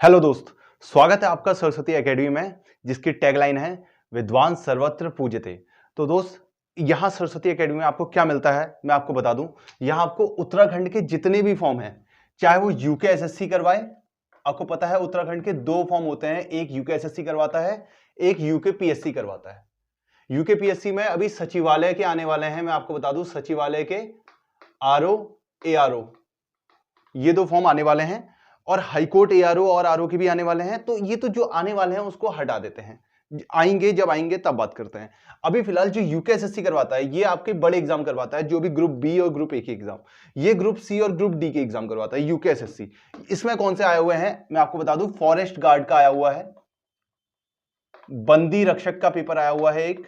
Hello दोस्त, स्वागत है आपका सरस्वती एकेडमी में, जिसकी टैगलाइन है विद्वान सर्वत्र पूज्यते। तो दोस्त, यहाँ सरस्वती एकेडमी में आपको क्या मिलता है मैं आपको बता दूं। यहाँ आपको उत्तराखंड के जितने भी फॉर्म हैं, चाहे वो यूके एसएससी करवाए, आपको पता है उत्तराखंड के दो फॉर्म होते हैं, एक यूके एसएससी करवाता है, एक यूके पीएससी करवाता है। यूके पीएससी में अभी सचिवालय के आने वाले हैं, मैं आपको बता दूं सचिवालय के आरओ एआरओ ये दो फॉर्म आने वाले हैं, और हाईकोर्ट एआरओ और आरओ के भी आने वाले हैं। तो ये तो जो आने वाले हैं उसको हटा देते हैं, आएंगे जब आएंगे तब बात करते हैं। अभी फिलहाल जो यूके एसएससी करवाता है ये आपके बड़े एग्जाम करवाता है, जो भी ग्रुप बी और ग्रुप ए के एग्जाम, ये ग्रुप सी और ग्रुप डी के एग्जाम करवाता है यूके एसएससी। इसमें कौन से आए हुए हैं मैं आपको बता दूं, फॉरेस्ट गार्ड का आया हुआ है, बंदी रक्षक का पेपर आया हुआ है, एक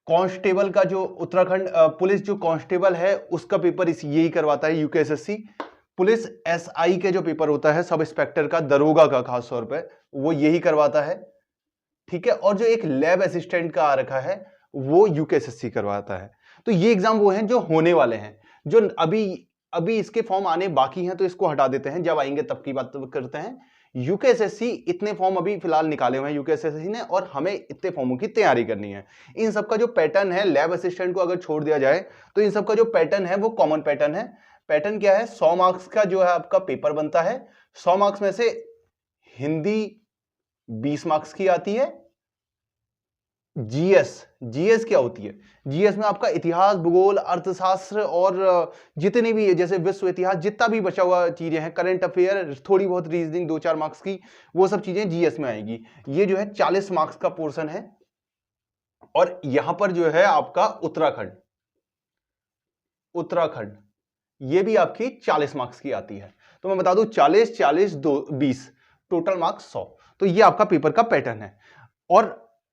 कांस्टेबल का जो उत्तराखंड पुलिस जो कांस्टेबल है उसका पेपर यही करवाता है यूके एसएससी। पुलिस एसआई के जो पेपर होता है सब इंस्पेक्टर का, दरोगा का खास तौर पे, वो यही करवाता है, ठीक है। और जो एक लैब असिस्टेंट का आ रखा है वो यूकेएसएससी करवाता है। तो ये एग्जाम वो हैं जो होने वाले हैं, जो अभी इसके फॉर्म आने बाकी हैं, तो इसको हटा देते हैं, जब आएंगे तब की बात करते हैं। यूकेएसएससी इतने फॉर्म अभी फिलहाल निकाले हुए हैं यूकेएसएससी ने, और हमें इतने फॉर्मों की तैयारी करनी है। इन सबका जो पैटर्न है, लैब असिस्टेंट को अगर छोड़ दिया जाए तो इन सबका जो पैटर्न है वो कॉमन पैटर्न है। पैटर्न क्या है, 100 मार्क्स का जो है आपका पेपर बनता है। 100 मार्क्स में से हिंदी 20 मार्क्स की आती है। जीएस क्या होती है, जीएस में आपका इतिहास, भूगोल, अर्थशास्त्र और जितने भी जैसे विश्व इतिहास, जितना भी बचा हुआ चीजें हैं, करंट अफेयर, थोड़ी बहुत रीजनिंग 2-4 मार्क्स की, वो सब चीजें जीएस में आएगी। ये जो है 40 मार्क्स का पोर्शन है। और यहां पर जो है आपका उत्तराखंड ये भी आपकी 40 मार्क्स की आती है। तो मैं बता दूं 40 40 20 टोटल मार्क्स 100। तो ये आपका पेपर का पैटर्न है। और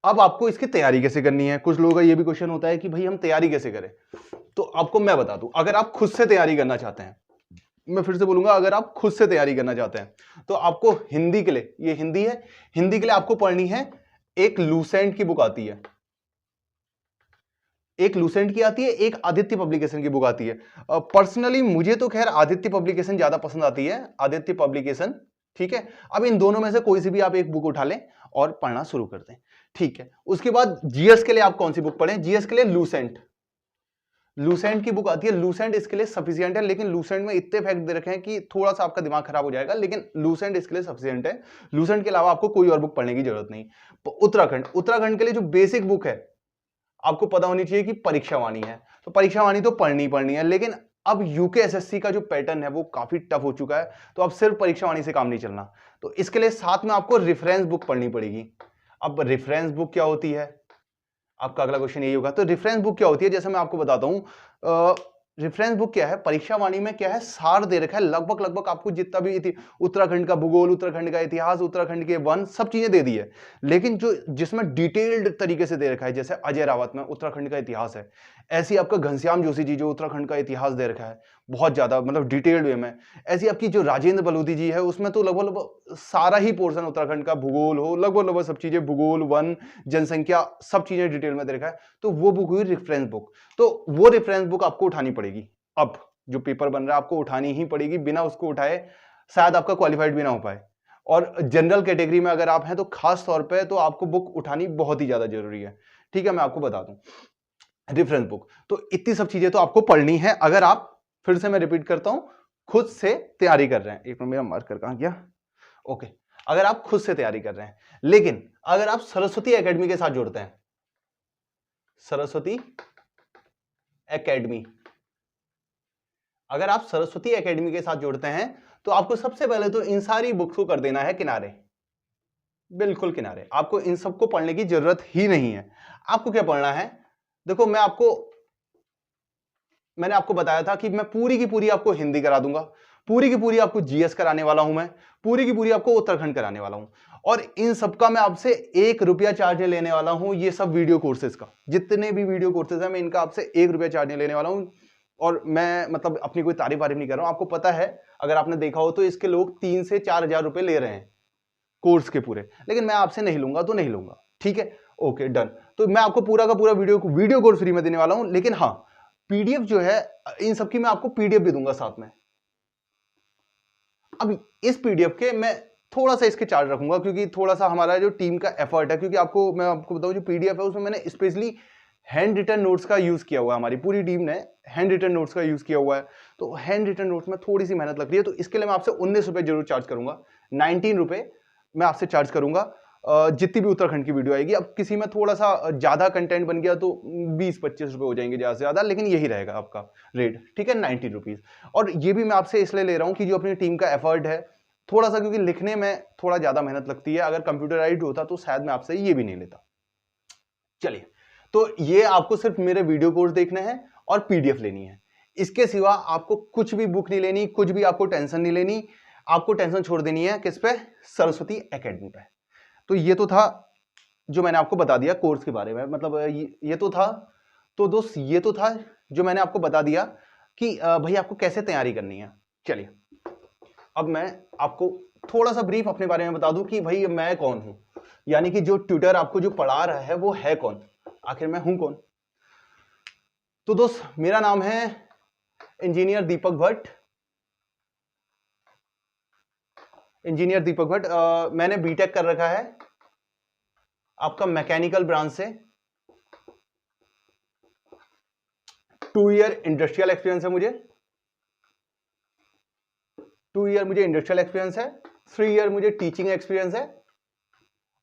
अब आपको इसकी तैयारी कैसे करनी है, कुछ लोगों का ये भी क्वेश्चन होता है कि भाई हम तैयारी कैसे करें। तो आपको मैं बता दूं, अगर आप खुद से तैयारी करना चाहते हैं, मैं फिर से बोलूंगा, अगर आप खुद से तैयारी करना चाहते हैं तो आपको हिंदी के लिए, ये हिंदी है, हिंदी के लिए आपको पढ़नी है, एक लूसेंट की बुक आती है, एक लूसेंट की आती है, एक आदित्य पब्लिकेशन की बुक आती है। पर्सनली मुझे तो खैर आदित्य पब्लिकेशन ज्यादा पसंद आती है, आदित्य पब्लिकेशन, ठीक है। अब इन दोनों में से कोई सी भी आप एक बुक उठा लें और पढ़ना शुरू कर दें, ठीक है। उसके बाद जीएस के लिए आप कौन सी बुक पढ़ें, जीएस के लिए लूसेंट की बुक आती है। लूसेंट इसके लिए सफिशिएंट है, लेकिन लूसेंट में इतने फैक्ट दे रखे हैं कि थोड़ा सा आपका दिमाग खराब हो जाएगा, लेकिन लूसेंट इसके लिए सफिशिएंट है। लूसेंट के अलावा आपको कोई और बुक पढ़ने की जरूरत नहीं। उत्तराखंड के लिए जो बेसिक बुक है आपको पता होनी चाहिए कि परीक्षावाणी है, तो परीक्षावाणी तो पढ़नी है। लेकिन अब यूकेएसएससी का जो पैटर्न है वो काफी टफ हो चुका है, तो अब सिर्फ परीक्षावाणी से काम नहीं चलना। तो इसके लिए साथ में आपको रेफरेंस बुक पढ़नी पड़ेगी। अब रेफरेंस बुक क्या होती है, आपका अगला क्वेश्चन यही होगा। तो रेफरेंस बुक क्या होती है, जैसे मैं आपको बताता हूं, रेफरेंस बुक क्या है, परीक्षावाणी में क्या है, सार दे रखा है, लगभग आपको जितना भी उत्तराखंड का भूगोल, उत्तराखंड का इतिहास, उत्तराखंड के वन, सब चीजें दे दी है। लेकिन जो जिसमें डिटेल्ड तरीके से दे रखा है, जैसे अजय रावत में उत्तराखंड का इतिहास है, ऐसी आपका घनश्याम जोशी जी जो उत्तराखंड का इतिहास दे रखा है बहुत ज्यादा, मतलब डिटेल्ड वे में। ऐसी आपकी जो राजेंद्र बलूदी जी है, उसमें तो लगभग सारा ही पोर्शन उत्तराखंड का भूगोल हो, लगभग सब चीजें, भूगोल, वन, जनसंख्या, सब चीजें डिटेल में दे रखा है। तो वो बुक हुई रेफरेंस बुक। तो वो रेफरेंस बुक आपको उठानी पड़ेगी। अब जो पेपर बन रहा है आपको उठानी ही पड़ेगी, बिना उसको उठाए शायद आपका क्वालिफाइड भी ना हो पाए। और जनरल कैटेगरी में अगर आप हैं तो खास तौर पे तो आपको बुक उठानी बहुत ही ज्यादा जरूरी है, ठीक है। मैं आपको बता दूं रेफरेंस बुक, तो इतनी सब चीजें तो आपको पढ़नी है अगर आप, फिर से मैं रिपीट करता हूं, खुद से तैयारी कर रहे हैं। एक मिनट, मेरा मार्कर कहां गया, ओके। अगर आप खुद से तैयारी कर रहे हैं, लेकिन अगर आप सरस्वती एकेडमी के साथ जुड़ते हैं, सरस्वती एकेडमी, अगर आप सरस्वती एकेडमी के साथ जुड़ते हैं तो आपको सबसे पहले तो इन सारी बुक्स को कर देना है किनारे, बिल्कुल किनारे। आपको इन सबको पढ़ने की जरूरत ही नहीं है। आपको क्या पढ़ना है, देखो मैंने आपको बताया था कि मैं पूरी की पूरी आपको हिंदी करा दूंगा, पूरी की पूरी आपको जीएस कराने वाला हूं, मैं पूरी की पूरी आपको उत्तराखंड कराने वाला हूं, और इन सबका मैं आपसे 1 रुपया चार्ज लेने वाला हूं। ये सब वीडियो कोर्सेज का, जितने भी वीडियो कोर्सेज है, मैं इनका आपसे 1 रुपया चार्ज लेने वाला हूं। और मैं मतलब अपनी कोई तारीफ वारीफ नहीं कर रहा हूं, आपको पता है, अगर आपने देखा हो तो इसके लोग 3 से 4 हजार रुपए ले रहे हैं कोर्स के पूरे, लेकिन मैं आपसे नहीं लूंगा तो नहीं लूंगा, ठीक है, ओके डन। तो मैं आपको पूरा का पूरा वीडियो कोर्स फ्री में देने वाला हूं, लेकिन हाँ, पीडीएफ जो है इन सबकी मैं आपको पीडीएफ भी दूंगा साथ में। अब इस पीडीएफ के मैं थोड़ा सा इसके चार्ज रखूंगा क्योंकि थोड़ा सा हमारा जो टीम का एफर्ट है, क्योंकि आपको मैं आपको बताऊं जो पीडीएफ है उसमें मैंने स्पेशली हैंड रिटन नोट्स का यूज किया हुआ है, हमारी पूरी टीम ने हैंड रिटन नोट्स का यूज किया हुआ है, तो हैंड रिटन नोट्स में थोड़ी सी मेहनत लग रही है, तो इसके लिए मैं आपसे 19 रुपए जरूर चार्ज करूंगा, 19 रुपए मैं आपसे चार्ज करूंगा जितनी भी उत्तराखंड की वीडियो आएगी। अब किसी में थोड़ा सा ज्यादा कंटेंट बन गया तो 20-25 रुपए हो जाएंगे ज्यादा से ज्यादा, लेकिन यही रहेगा आपका रेट, ठीक है, 90 रुपीज। और ये भी मैं आपसे इसलिए ले रहा हूं कि जो अपनी टीम का एफर्ट है थोड़ा सा, क्योंकि लिखने में थोड़ा ज्यादा मेहनत लगती है, अगर कंप्यूटराइज्ड होता तो शायद मैं आपसे ये भी नहीं लेता। चलिए, तो ये आपको सिर्फ मेरे वीडियो कोर्स देखने हैं और पीडीएफ लेनी है, इसके सिवा आपको कुछ भी बुक नहीं लेनी, कुछ भी आपको टेंशन नहीं लेनी, आपको टेंशन छोड़ देनी है किस पे, सरस्वती एकेडमी पे। तो ये तो था जो मैंने आपको बता दिया कोर्स के बारे में, मतलब ये तो था। तो दोस्त ये तो था जो मैंने आपको बता दिया कि भाई आपको कैसे तैयारी करनी है। चलिए, अब मैं आपको थोड़ा सा ब्रीफ अपने बारे में बता दूं कि भाई मैं कौन हूं, यानी कि जो ट्यूटर आपको जो पढ़ा रहा है वो है कौन, आखिर मैं हूं कौन। तो दोस्त मेरा नाम है इंजीनियर दीपक भट्ट। इंजीनियर दीपक भट्ट, मैंने बीटेक कर रखा है आपका मैकेनिकल ब्रांच से। 2 ईयर इंडस्ट्रियल एक्सपीरियंस है मुझे, 2 ईयर मुझे इंडस्ट्रियल एक्सपीरियंस है, 3 ईयर मुझे टीचिंग एक्सपीरियंस है।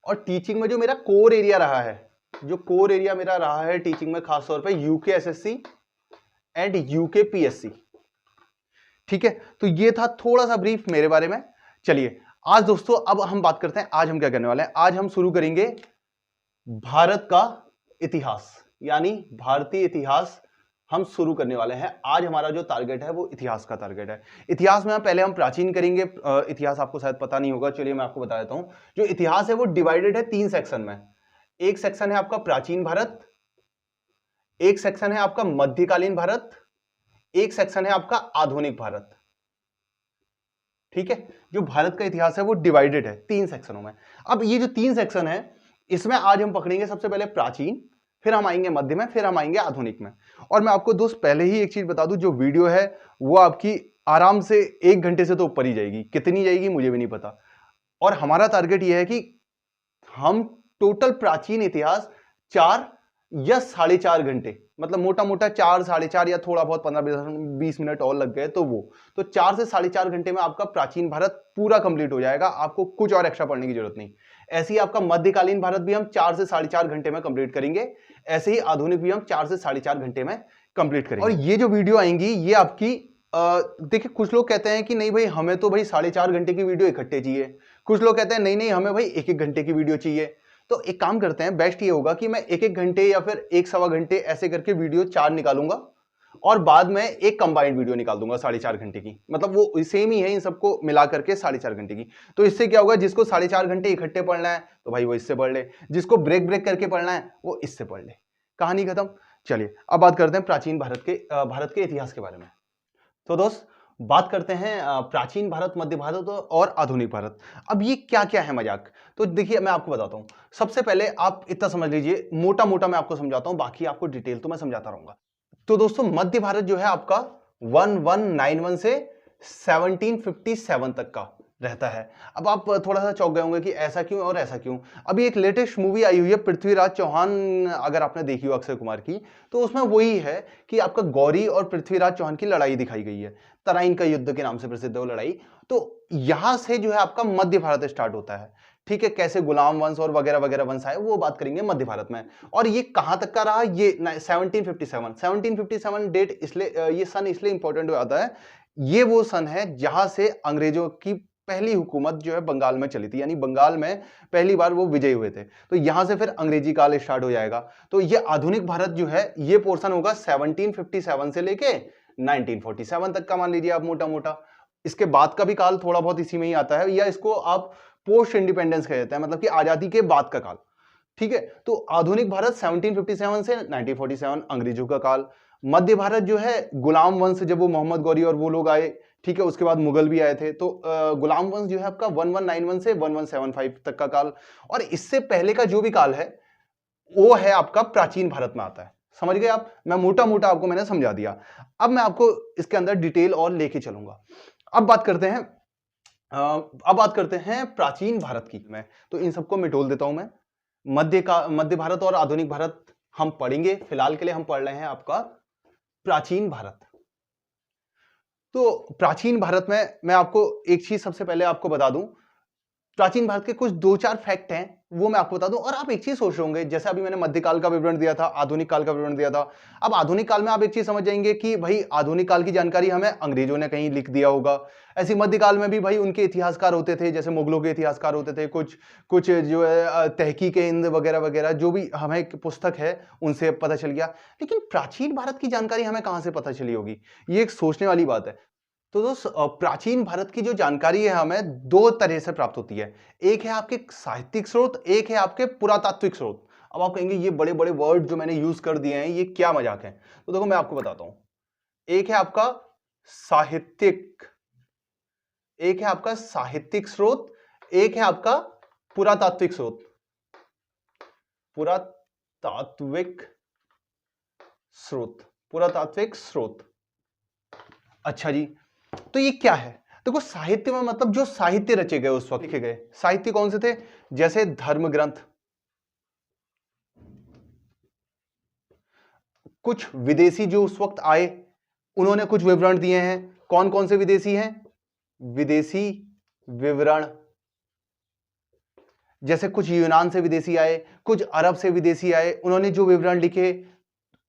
और टीचिंग में जो मेरा कोर एरिया रहा है, जो कोर एरिया मेरा रहा है टीचिंग में, खासतौर पे UK SSC and UK PSC, ठीक है। तो ये था थोड़ा सा ब्रीफ मेरे बारे में। चलिए आज दोस्तों अब हम बात करते हैं, आज हम क्या करने वाले हैं। आज हम शुरू करेंगे भारत का इतिहास, यानी भारतीय इतिहास हम शुरू करने वाले हैं। आज हमारा जो टारगेट है वो इतिहास का टारगेट है। इतिहास में पहले हम प्राचीन करेंगे, इतिहास आपको शायद पता नहीं होगा, चलिए मैं आपको बता देता हूं। जो इतिहास है वो डिवाइडेड है 3 सेक्शन में। एक सेक्शन है आपका प्राचीन भारत, एक सेक्शन है आपका मध्यकालीन भारत, एक सेक्शन है आपका आधुनिक भारत, ठीक है। जो भारत का इतिहास है वो डिवाइडेड है 3 सेक्शनों में। अब ये जो 3 सेक्शन है इसमें आज हम पकड़ेंगे सबसे पहले प्राचीन, फिर हम आएंगे मध्य में, फिर हम आएंगे आधुनिक में। और मैं आपको दोस्त पहले ही एक चीज बता दूं, जो वीडियो है वो आपकी आराम से 1 घंटे से तो ऊपर ही जाएगी, कितनी जाएगी मुझे भी नहीं पता। और हमारा टारगेट ये है कि हम टोटल प्राचीन इतिहास 4 या 4.5 घंटे, मतलब मोटा मोटा 4 साढ़े 4 या थोड़ा बहुत 15-20 मिनट और लग गए तो वो, तो 4 से 4.5 घंटे में आपका प्राचीन भारत पूरा कंप्लीट हो जाएगा, आपको कुछ और एक्स्ट्रा पढ़ने की जरूरत नहीं। ऐसे ही आपका मध्यकालीन भारत भी हम 4 से 4.5 घंटे में कंप्लीट करेंगे, ऐसे ही आधुनिक भी हम 4 से 4.5 घंटे में कंप्लीट करेंगे। और ये जो वीडियो आएंगी ये आपकी देखिए, कुछ लोग कहते हैं कि नहीं भाई हमें तो भाई 4.5 घंटे की वीडियो इकट्ठे चाहिए, कुछ लोग कहते हैं नहीं नहीं हमें भाई 1-1 घंटे की वीडियो चाहिए। तो एक काम करते हैं, बेस्ट ये होगा कि मैं 1-1 घंटे या फिर 1-1.25 घंटे ऐसे करके वीडियो 4 निकालूंगा और बाद में एक कंबाइंड वीडियो निकाल दूंगा 4.5 घंटे की, मतलब वो सेम ही है इन सबको मिला करके 4.5 घंटे की। तो इससे क्या होगा, जिसको 4.5 घंटे इकट्ठे पढ़ना है तो भाई वो इससे पढ़ ले, जिसको ब्रेक ब्रेक करके पढ़ना है वो इससे पढ़ ले, कहानी खत्म। चलिए अब बात करते हैं प्राचीन भारत के इतिहास के बारे में। तो दोस्त बात करते हैं प्राचीन भारत, मध्य भारत और आधुनिक भारत। अब ये क्या क्या है मजाक, तो देखिए मैं आपको बताता हूं। सबसे पहले आप इतना समझ लीजिए, मोटा मोटा मैं आपको समझाता हूं, बाकी आपको डिटेल तो मैं समझाता रहूंगा। तो दोस्तों मध्य भारत जो है आपका 1191 से 1757 तक का रहता है। अब आप थोड़ा सा चौंक गए होंगे कि ऐसा क्यों और ऐसा क्यों। अभी एक लेटेस्ट मूवी आई हुई है पृथ्वीराज चौहान, अगर आपने देखी हो अक्षय कुमार की, तो उसमें वही है कि आपका गौरी और पृथ्वीराज चौहान की लड़ाई दिखाई गई है, तराइन का युद्ध के नाम से प्रसिद्ध है वो लड़ाई। तो यहां से जो है आपका मध्य भारत स्टार्ट होता है, ठीक है। कैसे गुलाम वंश और वगैरह वगैरह वंश आए वो बात करेंगे मध्य भारत में। और ये कहां तक का रहा, ये 1757 डेट इसलिए, ये सन इसलिए इंपॉर्टेंट हो जाता है, ये वो सन है जहां से अंग्रेजों की पहली हुकूमत जो है बंगाल में चली थी, यानी बंगाल में पहली बार वो विजयी हुए थे। तो यहां से फिर अंग्रेजी काल स्टार्ट हो जाएगा। तो ये आधुनिक भारत जो है ये पोर्शन होगा 1757 से लेके 1947 तक का, मान लीजिए आप मोटा मोटा। इसके बाद का भी काल थोड़ा बहुत इसी में ही आता है, या इसको आप पोस्ट इंडिपेंडेंस कह देते हैं, मतलब कि आजादी के बाद का काल, ठीक है। तो आधुनिक भारत 1757 से 1947 अंग्रेजों का काल। मध्य भारत जो है गुलाम वंश, जब वो मोहम्मद गौरी और वो लोग आए, ठीक है, उसके बाद मुगल भी आए थे, तो गुलाम वंश जो है आपका 1191 से 1175 तक का काल। और इससे पहले का जो भी काल है वो है आपका प्राचीन भारत में आता है। समझ गए आप, मैं मोटा मोटा आपको मैंने समझा दिया। अब मैं आपको इसके अंदर डिटेल और लेके चलूंगा। अब बात करते हैं अब बात करते हैं प्राचीन भारत की। मैं तो इन सबको मिटोल देता हूं मैं। मध्य भारत और आधुनिक भारत हम पढ़ेंगे, फिलहाल के लिए हम पढ़ रहे हैं आपका प्राचीन भारत। तो प्राचीन भारत में मैं आपको एक चीज सबसे पहले आपको बता दूं, प्राचीन भारत के कुछ 2-4 फैक्ट हैं वो मैं आपको बता दूं। और आप एक चीज सोच रहे होंगे, जैसे अभी मैंने मध्यकाल का विवरण दिया था, आधुनिक काल का विवरण दिया था, अब आधुनिक काल में आप एक चीज समझ जाएंगे कि भाई आधुनिक काल की जानकारी हमें अंग्रेजों ने कहीं लिख दिया होगा। ऐसी मध्यकाल में भी भाई उनके इतिहासकार होते थे, जैसे मुगलों के इतिहासकार होते थे, कुछ कुछ जो है तहकीक हिंद वगैरह वगैरह, जो भी हमें एक पुस्तक है उनसे पता चल गया। लेकिन प्राचीन भारत की जानकारी हमें कहां से पता चली होगी, ये एक सोचने वाली बात है। तो दोस्त, प्राचीन भारत की जो जानकारी है हमें दो तरह से प्राप्त होती है। एक है आपके साहित्यिक स्रोत, एक है आपके पुरातात्विक स्रोत। अब आप कहेंगे ये बड़े बड़े वर्ड जो मैंने यूज कर दिए हैं ये क्या मजाक है, तो देखो मैं आपको बताता हूं। एक है आपका साहित्यिक, एक है आपका साहित्यिक स्रोत, एक है आपका पुरातात्विक स्रोत। पुरातात्विक स्रोत, पुरातात्विक स्रोत। अच्छा जी, तो ये क्या है? देखो साहित्य में मतलब जो साहित्य रचे गए उस वक्त लिखे गए साहित्य कौन से थे, जैसे धर्म ग्रंथ। कुछ विदेशी जो उस वक्त आए उन्होंने कुछ विवरण दिए हैं। कौन कौन से विदेशी हैं? विदेशी विवरण, जैसे कुछ यूनान से विदेशी आए, कुछ अरब से विदेशी आए, उन्होंने जो विवरण लिखे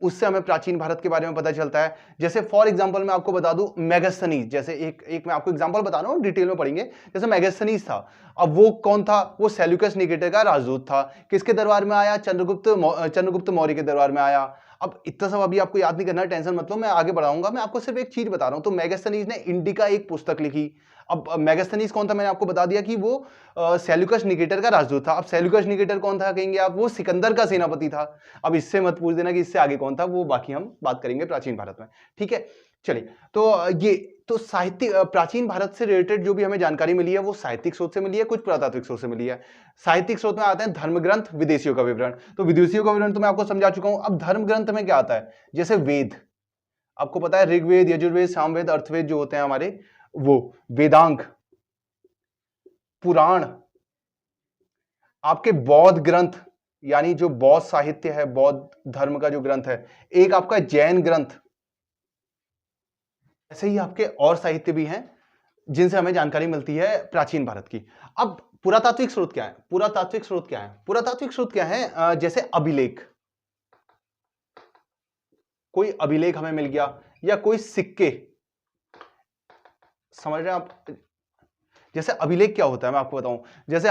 उससे हमें प्राचीन भारत के बारे में पता चलता है। जैसे फॉर एग्जांपल मैं आपको बता दूं मेगास्थनीज, जैसे एक मैं आपको एग्जांपल बता रहा हूं, डिटेल में पढ़ेंगे। जैसे मेगास्थनीज था, अब वो कौन था? वो सेल्यूकस निकेटर का राजदूत था। किसके दरबार में आया? चंद्रगुप्त मौर्य के दरबार में आया। अब इतना सब अभी आपको याद नहीं करना, टेंशन मत लो, मैं आगे बढ़ाऊंगा। मैं आपको सिर्फ एक चीज बता रहा हूं। तो मेगास्थनीज ने इंडिका एक पुस्तक लिखी। अब मेगास्थनीज कौन था? मैंने आपको बता दिया कि वो सेल्यूकस निकेटर का राजदूत था। अब सेल्यूकस निकेटर कौन था कहेंगे आप? वो सिकंदर का सेनापति था। अब इससे मत पूछ देना कि इससे आगे कौन था, वो बाकी हम बात करेंगे प्राचीन भारत में। ठीक है, चलिए। तो ये तो साहित्य प्राचीन भारत से रिलेटेड जो भी हमें जानकारी मिली है वो साहित्यिक स्रोत से मिली है, कुछ पुरातात्विक स्रोत से मिली है। साहित्यिक स्रोत में आते हैं धर्म ग्रंथ, विदेशियों का विवरण। तो विदेशियों का विवरण तो मैं आपको समझा चुका हूं। अब धर्म ग्रंथ में क्या आता है? जैसे वेद, आपको पता है ऋग्वेद, यजुर्वेद, सामवेद, अर्थवेद जो होते हैं हमारे, वो वेदांग, पुराण, आपके बौद्ध ग्रंथ, यानी जो बौद्ध साहित्य है, बौद्ध धर्म का जो ग्रंथ है, एक आपका जैन ग्रंथ। ऐसे ही आपके और साहित्य भी हैं जिनसे हमें जानकारी मिलती है प्राचीन भारत की। अब पुरातात्विक स्रोत क्या है? पुरातात्विक स्रोत क्या है? पुरातात्विक स्रोत क्या है? जैसे अभिलेख, कोई अभिलेख हमें मिल गया, या कोई सिक्के, समझ रहे हैं आप? जैसे अभिलेख क्या होता है मैं आपको बताऊं। जैसे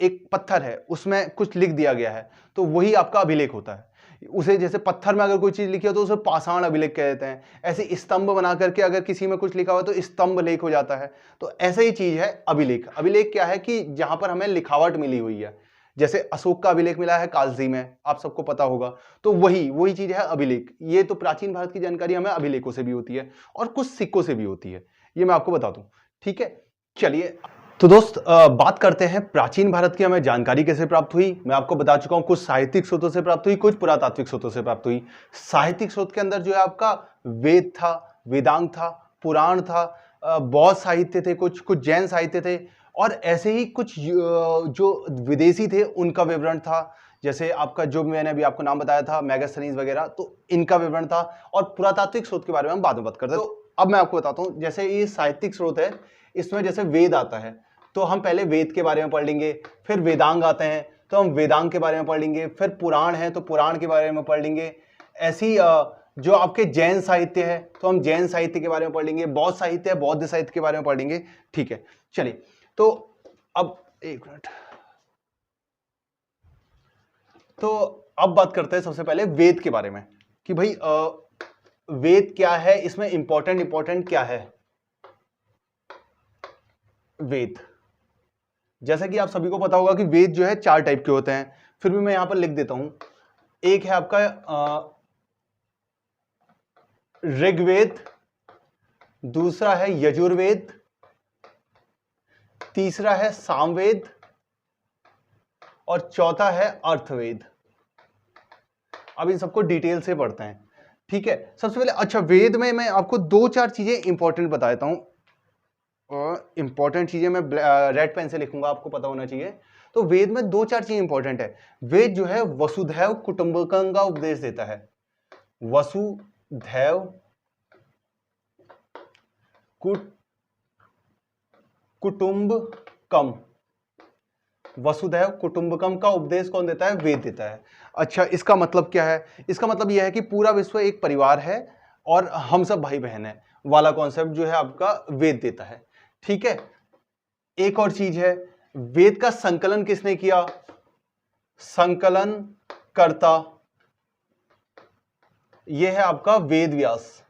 एक पत्थर है, उसमें कुछ लिख दिया गया है, तो वही आपका अभिलेख होता है। उसे जैसे पत्थर में अगर कोई चीज लिखी हो तो उसे पाषाण अभिलेख कह देते हैं। ऐसे स्तंभ बना करके अगर किसी में कुछ लिखा हुआ तो स्तंभ लेख हो जाता है। तो ऐसे ही चीज है अभिलेख। अभिलेख क्या है कि जहां पर हमें लिखावट मिली हुई है। जैसे अशोक का अभिलेख मिला है कालसी में, आप सबको पता होगा। तो वही वही चीज है अभिलेख। ये तो प्राचीन भारत की जानकारी हमें अभिलेखों से भी होती है और कुछ सिक्कों से भी होती है, ये मैं आपको बता दूं। ठीक है, चलिए। तो दोस्त, बात करते हैं प्राचीन भारत की हमें जानकारी कैसे प्राप्त हुई। मैं आपको बता चुका हूं, कुछ साहित्यिक स्रोतों से प्राप्त हुई, कुछ पुरातात्विक स्रोतों से प्राप्त हुई। साहित्यिक स्रोत के अंदर जो है आपका वेद था, वेदांग था, पुराण था, बौद्ध साहित्य थे, कुछ कुछ जैन साहित्य थे, और ऐसे ही कुछ जो विदेशी थे उनका विवरण था। जैसे आपका जो मैंने अभी आपको नाम बताया था मेगास्थनीज वगैरह, तो इनका विवरण था। और पुरातात्विक स्रोत के बारे में हम बाद में बात करते हैं। तो अब मैं आपको बताता हूं, जैसे ये साहित्यिक स्रोत है, इसमें जैसे वेद आता है तो हम पहले वेद के बारे में पढ़ लेंगे। फिर वेदांग आते हैं तो हम वेदांग के बारे में पढ़ लेंगे। फिर पुराण है तो पुराण के बारे में पढ़ लेंगे। ऐसी जो आपके जैन साहित्य है तो हम जैन साहित्य के बारे में पढ़ लेंगे। बौद्ध साहित्य है, बौद्ध साहित्य के बारे में पढ़ लेंगे। ठीक है, चलिए। तो अब एक मिनट, तो अब बात करते हैं सबसे पहले वेद के बारे में कि भाई वेद क्या है, इसमें इंपॉर्टेंट क्या है। वेद, जैसा कि आप सभी को पता होगा कि वेद जो है 4 टाइप के होते हैं, फिर भी मैं यहां पर लिख देता हूं। एक है आपका ऋग्वेद, दूसरा है यजुर्वेद, तीसरा है सामवेद, और चौथा है अर्थवेद। अब इन सबको डिटेल से पढ़ते हैं। ठीक है, सबसे पहले अच्छा वेद में मैं आपको 2-4 चीजें इंपॉर्टेंट बता देता हूं। इंपॉर्टेंट चीजें मैं रेड पेन से लिखूंगा, आपको पता होना चाहिए। तो वेद में 2-4 चीज इंपॉर्टेंट है। वेद जो है वसुधैव कुटुंबकम का उपदेश देता है। वसुधैव कुटुंबकम, वसुधैव कुटुंबकम का उपदेश कौन देता है? वेद देता है। अच्छा, इसका मतलब क्या है? इसका मतलब यह है कि पूरा विश्व एक परिवार है और हम सब भाई बहन है वाला कॉन्सेप्ट जो है आपका वेद देता है। ठीक है, एक और चीज है, वेद का संकलन किसने किया? संकलन कर्ता यह है आपका वेद व्यास।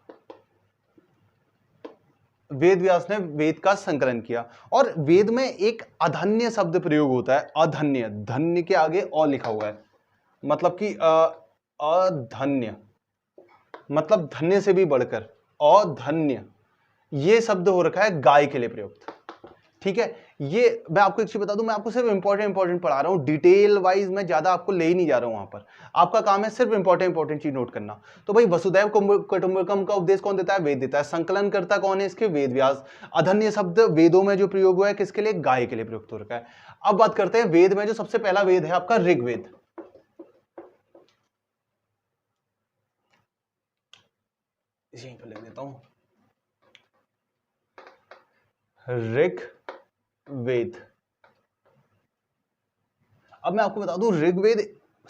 वेद व्यास ने वेद का संकलन किया। और वेद में एक अधन्य शब्द प्रयोग होता है। अधन्य, धन्य के आगे और लिखा हुआ है, मतलब कि अधन्य मतलब धन्य से भी बढ़कर, अधन्य ये शब्द हो रखा है गाय के लिए प्रयुक्त। ठीक है, ये मैं आपको एक चीज बता दूं, मैं आपको सिर्फ इंपॉर्टेंट पढ़ा रहा हूं, डिटेल वाइज मैं ज्यादा आपको ले ही नहीं जा रहा हूं। वहां पर आपका काम है सिर्फ इंपॉर्टेंट चीज नोट करना। तो भाई वसुधैव कुटुंबकम का उपदेश कौन देता है? वेद देता है। संकलन करता कौन है इसके? वेद व्यास। अधन्य शब्द वेदों में जो प्रयोग हुआ है किसके लिए? गाय के लिए प्रयुक्त हो रखा है। अब बात करते हैं वेद में जो सबसे पहला वेद है आपका ऋग्वेद। यहीं पर लिख देता हूं, ऋग्वेद। अब मैं आपको बता दूं, ऋग्वेद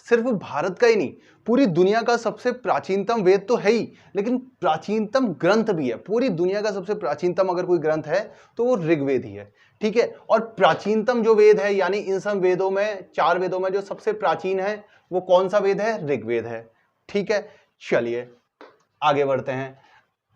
सिर्फ भारत का ही नहीं, पूरी दुनिया का सबसे प्राचीनतम वेद तो है ही, लेकिन प्राचीनतम ग्रंथ भी है। पूरी दुनिया का सबसे प्राचीनतम अगर कोई ग्रंथ है तो वो ऋग्वेद ही है। ठीक है, और प्राचीनतम जो वेद है, यानी इन सब वेदों में, 4 वेदों में जो सबसे प्राचीन है वो कौन सा वेद है? ऋग्वेद है। ठीक है, चलिए आगे बढ़ते हैं।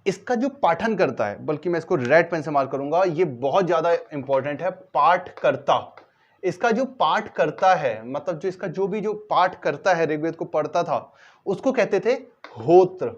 इसका जो पाठन करता है, बल्कि मैं इसको रेड पेन से मार्क करूंगा, ये बहुत ज्यादा इंपॉर्टेंट है। पाठकर्ता, इसका जो पाठ करता है, मतलब जो इसका जो भी जो पाठ करता है, ऋग्वेद को पढ़ता था, उसको कहते थे होत्र।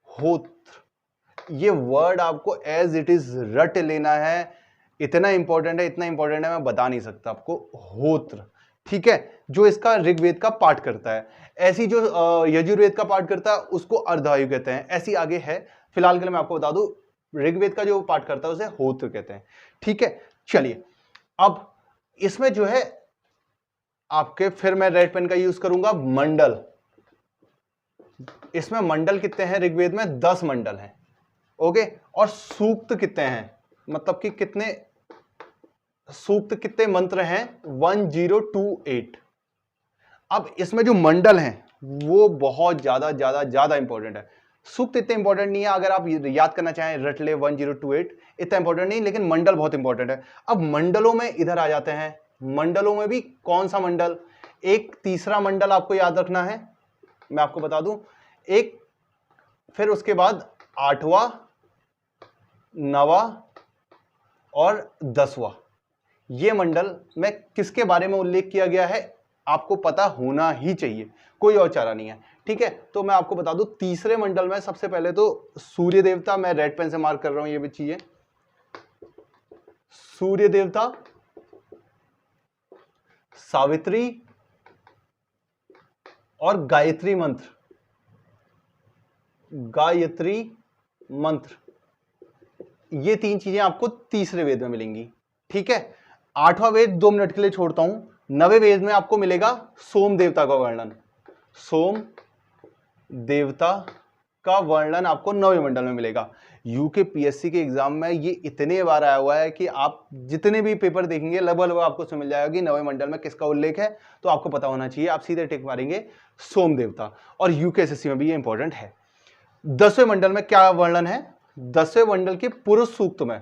होत्र, ये वर्ड आपको एज इट इज रट लेना है। इतना इंपॉर्टेंट है, इतना इंपॉर्टेंट है, मैं बता नहीं सकता आपको। होत्र, ठीक है, जो इसका ऋग्वेद का पाठ करता है। ऐसी जो यजुर्वेद का पाठ करता है उसको अर्धायु कहते हैं। ऐसी आगे है, फिलहाल के लिए मैं आपको बता दूं, ऋग्वेद का जो पाठ करता है उसे होत्र कहते हैं। ठीक है, चलिए अब इसमें जो है आपके, फिर मैं रेड पेन का यूज करूंगा, मंडल। इसमें मंडल कितने हैं ऋग्वेद में? 10 मंडल हैं। ओके, और सूक्त कितने हैं, मतलब कि कितने सूक्त, कितने मंत्र हैं? 1028। अब इसमें जो मंडल हैं वो बहुत ज्यादा इंपॉर्टेंट है। सूक्त इतने इंपॉर्टेंट नहीं है, अगर आप याद करना चाहें रट ले 1028, इतना इंपॉर्टेंट नहीं, लेकिन मंडल बहुत इंपॉर्टेंट है। अब मंडलों में इधर आ जाते हैं। मंडलों में भी कौन सा मंडल? एक तीसरा मंडल आपको याद रखना है, मैं आपको बता दूं, एक, फिर उसके बाद 8वां, 9वां और 10वां। ये मंडल में किसके बारे में उल्लेख किया गया है आपको पता होना ही चाहिए, कोई और चारा नहीं है। ठीक है, तो मैं आपको बता दूं, तीसरे मंडल में सबसे पहले तो सूर्य देवता, मैं रेड पेन से मार्क कर रहा हूं ये भी चीजें, सूर्य देवता, सावित्री और गायत्री मंत्र। गायत्री मंत्र, ये 3 चीजें आपको तीसरे वेद में मिलेंगी। ठीक है, 8वां वेद 2 मिनट के लिए छोड़ता हूं। 9वें वेद में आपको मिलेगा सोम देवता का वर्णन। सोम देवता का वर्णन आपको 9वें मंडल में मिलेगा। यूकेपीएससी के एग्जाम में ये इतने बार आया हुआ है कि आप जितने भी पेपर देखेंगे लगभग आपको समझ मिल जाएगा कि 9वें मंडल में किसका उल्लेख है, तो आपको पता होना चाहिए, आप सीधे टिक मारेंगे सोम देवता। और यूकेएससी में भी ये इंपॉर्टेंट है। 10वें मंडल में क्या वर्णन है? 10वें मंडल के पुरुष सूक्त में,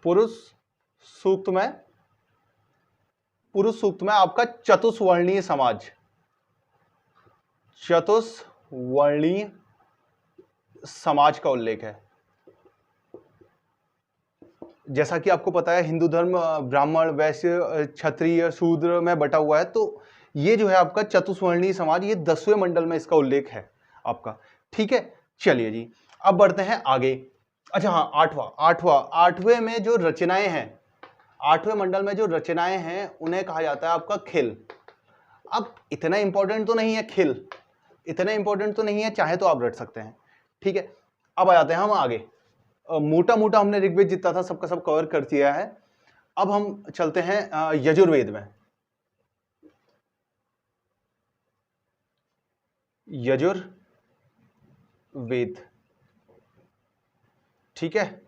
पुरुष सूक्त में, पुरुष सूक्त में आपका चतुष्वर्णीय समाज, चतुष्वर्णीय समाज का उल्लेख है। जैसा कि आपको पता है हिंदू धर्म ब्राह्मण, वैश्य, क्षत्रिय, शूद्र में बटा हुआ है, तो ये जो है आपका चतुष्वर्णीय समाज, ये 10वें मंडल में इसका उल्लेख है आपका। ठीक है, चलिए जी अब बढ़ते हैं आगे। अच्छा हाँ, 8वें में जो रचनाएं हैं, 8वें मंडल में जो रचनाएं हैं उन्हें कहा जाता है आपका खिल। अब इतना इंपॉर्टेंट तो नहीं है खिल, इतना इंपॉर्टेंट तो नहीं है, चाहे तो आप रट सकते हैं। ठीक है, अब आ जाते हैं हम आगे। मोटा मोटा हमने ऋग्वेद जितना था सबका सब कवर कर दिया है। अब हम चलते हैं यजुर्वेद में। यजुर्वेद, ठीक है।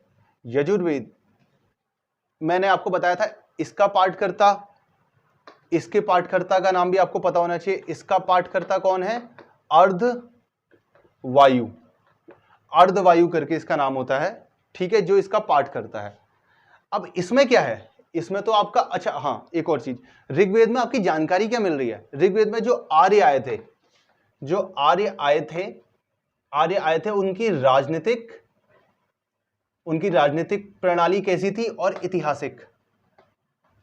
यजुर्वेद मैंने आपको बताया था, इसका पाठकर्ता, इसके पाठकर्ता का नाम भी आपको पता होना चाहिए। इसका पाठकर्ता कौन है? अर्धवायु, अर्धवायु करके इसका नाम होता है, ठीक है, जो इसका पाठकर्ता है। अब इसमें क्या है, इसमें तो आपका, अच्छा हाँ एक और चीज, ऋग्वेद में आपकी जानकारी क्या मिल रही है? ऋग्वेद में जो आर्य आए थे, जो आर्य आए थे उनकी राजनीतिक प्रणाली कैसी थी और ऐतिहासिक,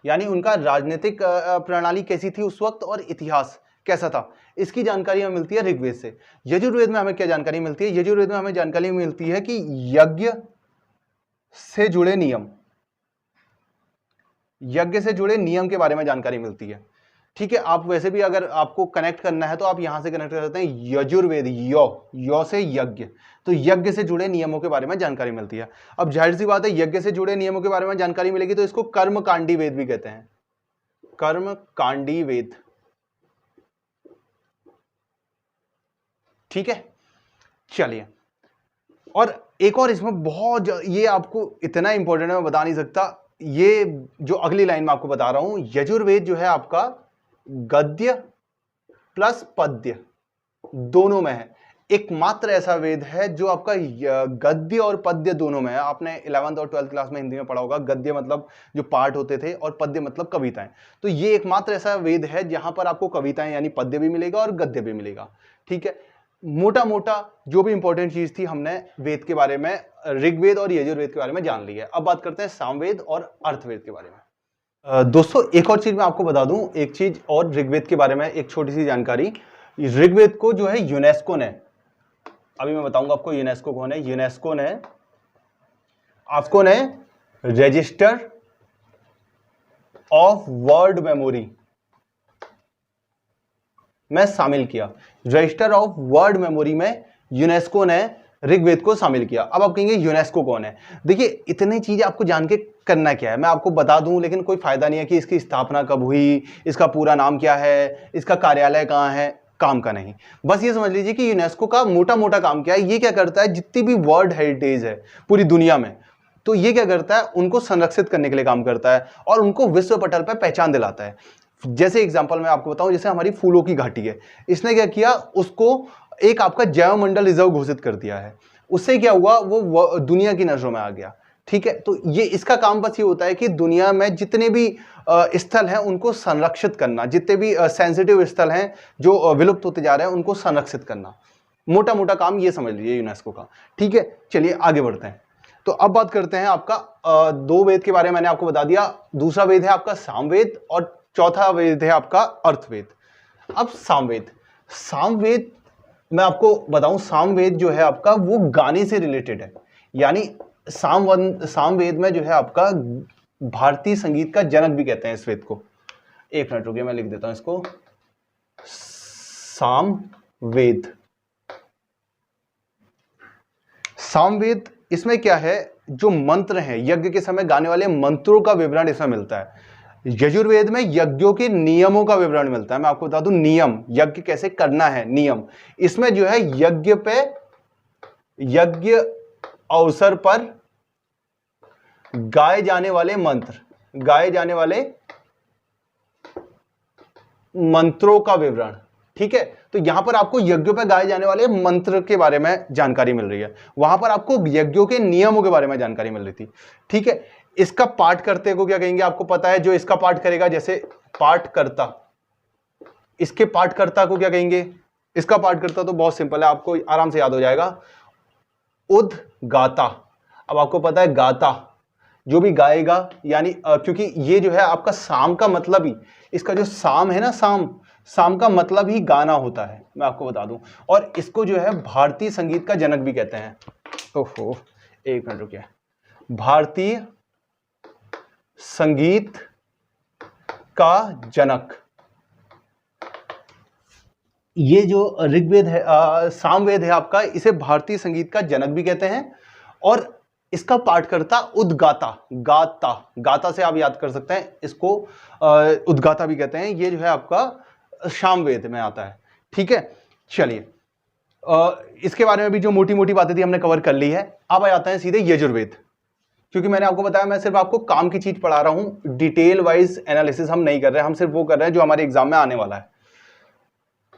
यानी उनका राजनीतिक प्रणाली कैसी थी उस वक्त और इतिहास कैसा था, इसकी जानकारी हमें मिलती है ऋग्वेद से। यजुर्वेद में हमें क्या जानकारी मिलती है? यजुर्वेद में हमें जानकारी मिलती है कि यज्ञ से जुड़े नियम, यज्ञ से जुड़े नियम के बारे में जानकारी मिलती है, ठीक है। आप वैसे भी अगर आपको कनेक्ट करना है तो आप यहां से कनेक्ट कर सकते हैं, यजुर्वेद, यो से यज्ञ, तो यज्ञ से जुड़े नियमों के बारे में जानकारी मिलती है। अब जाहिर सी बात है, यज्ञ से जुड़े नियमों के बारे में जानकारी मिलेगी तो इसको कर्मकांडी वेद भी कहते हैं, कर्मकांडी वेद, ठीक है। चलिए, और एक और इसमें बहुत, ये आपको इतना इंपॉर्टेंट है मैं बता नहीं सकता, ये जो अगली लाइन में आपको बता रहा हूं, यजुर्वेद जो है आपका गद्य प्लस पद्य दोनों में है। एकमात्र ऐसा वेद है जो आपका गद्य और पद्य दोनों में है। आपने 11th और 12th क्लास में हिंदी में पढ़ा होगा, गद्य मतलब जो पाठ होते थे और पद्य मतलब कविताएं। तो ये एकमात्र ऐसा वेद है जहां पर आपको कविताएं यानी पद्य भी मिलेगा और गद्य भी मिलेगा, ठीक है। मोटा मोटा जो भी इंपॉर्टेंट चीज थी हमने वेद के बारे में, ऋग्वेद और यजुर्वेद के बारे में जान ली है। अब बात करते हैं सामवेद और अर्थवेद के बारे में। दोस्तों एक और चीज मैं आपको बता दूं, एक चीज और ऋग्वेद के बारे में, एक छोटी सी जानकारी। ऋग्वेद को जो है यूनेस्को ने, अभी मैं बताऊंगा आपको यूनेस्को कौन है, यूनेस्को ने रजिस्टर ऑफ वर्ल्ड मेमोरी में शामिल किया। रजिस्टर ऑफ वर्ल्ड मेमोरी में यूनेस्को ने ऋग्वेद को शामिल किया। अब आप कहेंगे यूनेस्को कौन है? देखिए इतनी चीजें आपको जान के करना क्या है, मैं आपको बता दूं, लेकिन कोई फायदा नहीं है कि इसकी स्थापना कब हुई, इसका पूरा नाम क्या है, इसका कार्यालय कहां है, काम का नहीं। बस ये समझ लीजिए कि यूनेस्को का मोटा मोटा काम क्या है। ये क्या करता है, जितनी भी वर्ल्ड हेरिटेज है पूरी दुनिया में, तो ये क्या करता है, उनको संरक्षित करने के लिए काम करता है और उनको विश्व पटल पर पहचान दिलाता है। जैसे एग्जांपल मैं आपको बताऊं, जैसे हमारी फूलों की घाटी है, इसने क्या किया, उसको एक आपका जैव मंडल रिजर्व घोषित कर दिया है। उससे क्या हुआ, वो दुनिया की नजरों में आ गया, ठीक है। तो ये इसका काम बस ये होता है कि दुनिया में जितने भी स्थल हैं उनको संरक्षित करना, जितने भी सेंसिटिव स्थल हैं जो विलुप्त होते जा रहे हैं उनको संरक्षित करना, मोटा मोटा काम ये समझ लीजिए यूनेस्को का, ठीक है। चलिए आगे बढ़ते हैं। तो अब बात करते हैं आपका दो वेद के बारे में मैंने आपको बता दिया। दूसरा वेद है आपका सामवेद और चौथा वेद है आपका अर्थवेद। अब सामवेद मैं आपको बताऊं, सामवेद जो है आपका वो गाने से रिलेटेड है, यानी सामवेद में जो है आपका भारतीय संगीत का जनक भी कहते हैं इस वेद को। एक मिनट रुकिए, मैं लिख देता हूं इसको, सामवेद। इसमें क्या है, जो मंत्र हैं, यज्ञ के समय गाने वाले मंत्रों का विवरण इसमें मिलता है। यजुर्वेद में यज्ञों के नियमों का विवरण मिलता है। मैं आपको बता दूं, नियम, यज्ञ कैसे करना है, नियम। इसमें जो है यज्ञ अवसर पर गाए जाने वाले मंत्रों का विवरण, ठीक है। तो यहां पर आपको यज्ञों पर गाए जाने वाले मंत्र के बारे में जानकारी मिल रही है, वहां पर आपको यज्ञों के नियमों के बारे में जानकारी मिल रही थी, ठीक है। इसका पाठ करते को क्या कहेंगे आपको पता है, जो इसका पाठ करेगा, जैसे पाठकर्ता, इसके पाठकर्ता को क्या कहेंगे? इसका पाठकर्ता तो बहुत सिंपल है, आपको आराम से याद हो जाएगा, उद्गाता। अब आपको पता है गाता, जो भी गाएगा, यानी क्योंकि ये जो है आपका साम का मतलब ही, इसका जो साम है ना, साम का मतलब ही गाना होता है, मैं आपको बता दूं। और इसको जो है भारतीय संगीत का जनक भी कहते हैं। ओहो, एक मिनट रुकिए, भारतीय संगीत का जनक, ये जो ऋग्वेद है, सामवेद है आपका, इसे भारतीय संगीत का जनक भी कहते हैं। और इसका पाठकर्ता उद्गाता, गाता, गाता से आप याद कर सकते हैं इसको, उद्गाता भी कहते हैं। ये जो है आपका सामवेद में आता है। ठीक है, चलिए इसके बारे में भी जो मोटी मोटी बातें थी हमने कवर कर ली है। अब आ जाते हैं सीधे यजुर्वेद, क्योंकि मैंने आपको बताया मैं सिर्फ आपको काम की चीज पढ़ा रहा हूं, डिटेल वाइज एनालिसिस हम नहीं कर रहे हैं, हम सिर्फ वो कर रहे हैं जो हमारे एग्जाम में आने वाला है।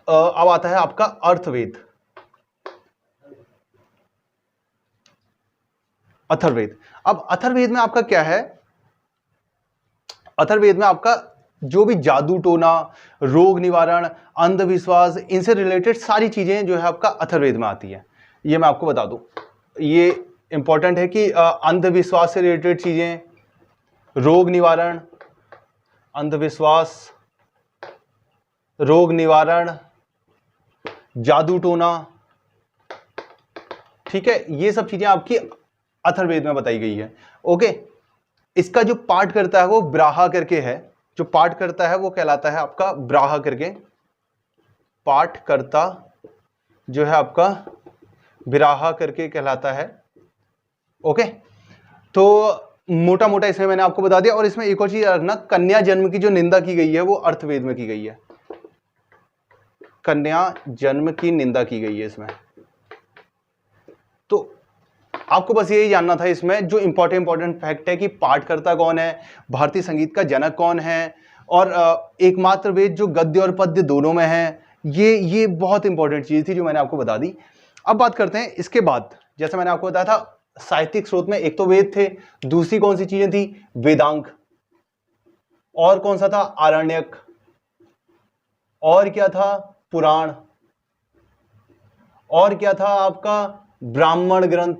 अब आता है आपका अर्थवेद, अथर्ववेद। अब अथर्ववेद में आपका क्या है, अथर्ववेद में आपका जो भी जादू टोना, रोग निवारण, अंधविश्वास, इनसे रिलेटेड सारी चीजें जो है आपका अथर्ववेद में आती है। ये मैं आपको बता दूं, ये इंपॉर्टेंट है कि अंधविश्वास से रिलेटेड चीजें, रोग निवारण, अंधविश्वास, रोग निवारण, जादू टोना, ठीक है, ये सब चीजें आपकी अथर्ववेद में बताई गई है। ओके, इसका जो पाठ करता है वो ब्राहा करके है, जो पाठ करता है वो कहलाता है आपका ब्राहा करके, पाठ करता जो है आपका ब्राहा करके कहलाता है। ओके, तो मोटा मोटा इसमें मैंने आपको बता दिया। और इसमें एक और चीज रखना, कन्या जन्म की जो निंदा की गई है वो अर्थवेद में की गई है, कन्या जन्म की निंदा की गई है इसमें। तो आपको बस यही जानना था इसमें, जो इंपॉर्टेंट फैक्ट है कि पाठकर्ता कौन है, भारतीय संगीत का जनक कौन है, और एकमात्र वेद जो गद्य और पद्य दोनों में है। ये बहुत इंपॉर्टेंट चीज थी जो मैंने आपको बता दी। अब बात करते हैं इसके बाद, जैसे मैंने आपको बताया था साहित्यिक स्रोत में एक तो वेद थे, दूसरी कौन सी चीजें थी, वेदांग, और कौन सा था, आरण्यक, और क्या था, पुराण, और क्या था आपका ब्राह्मण ग्रंथ,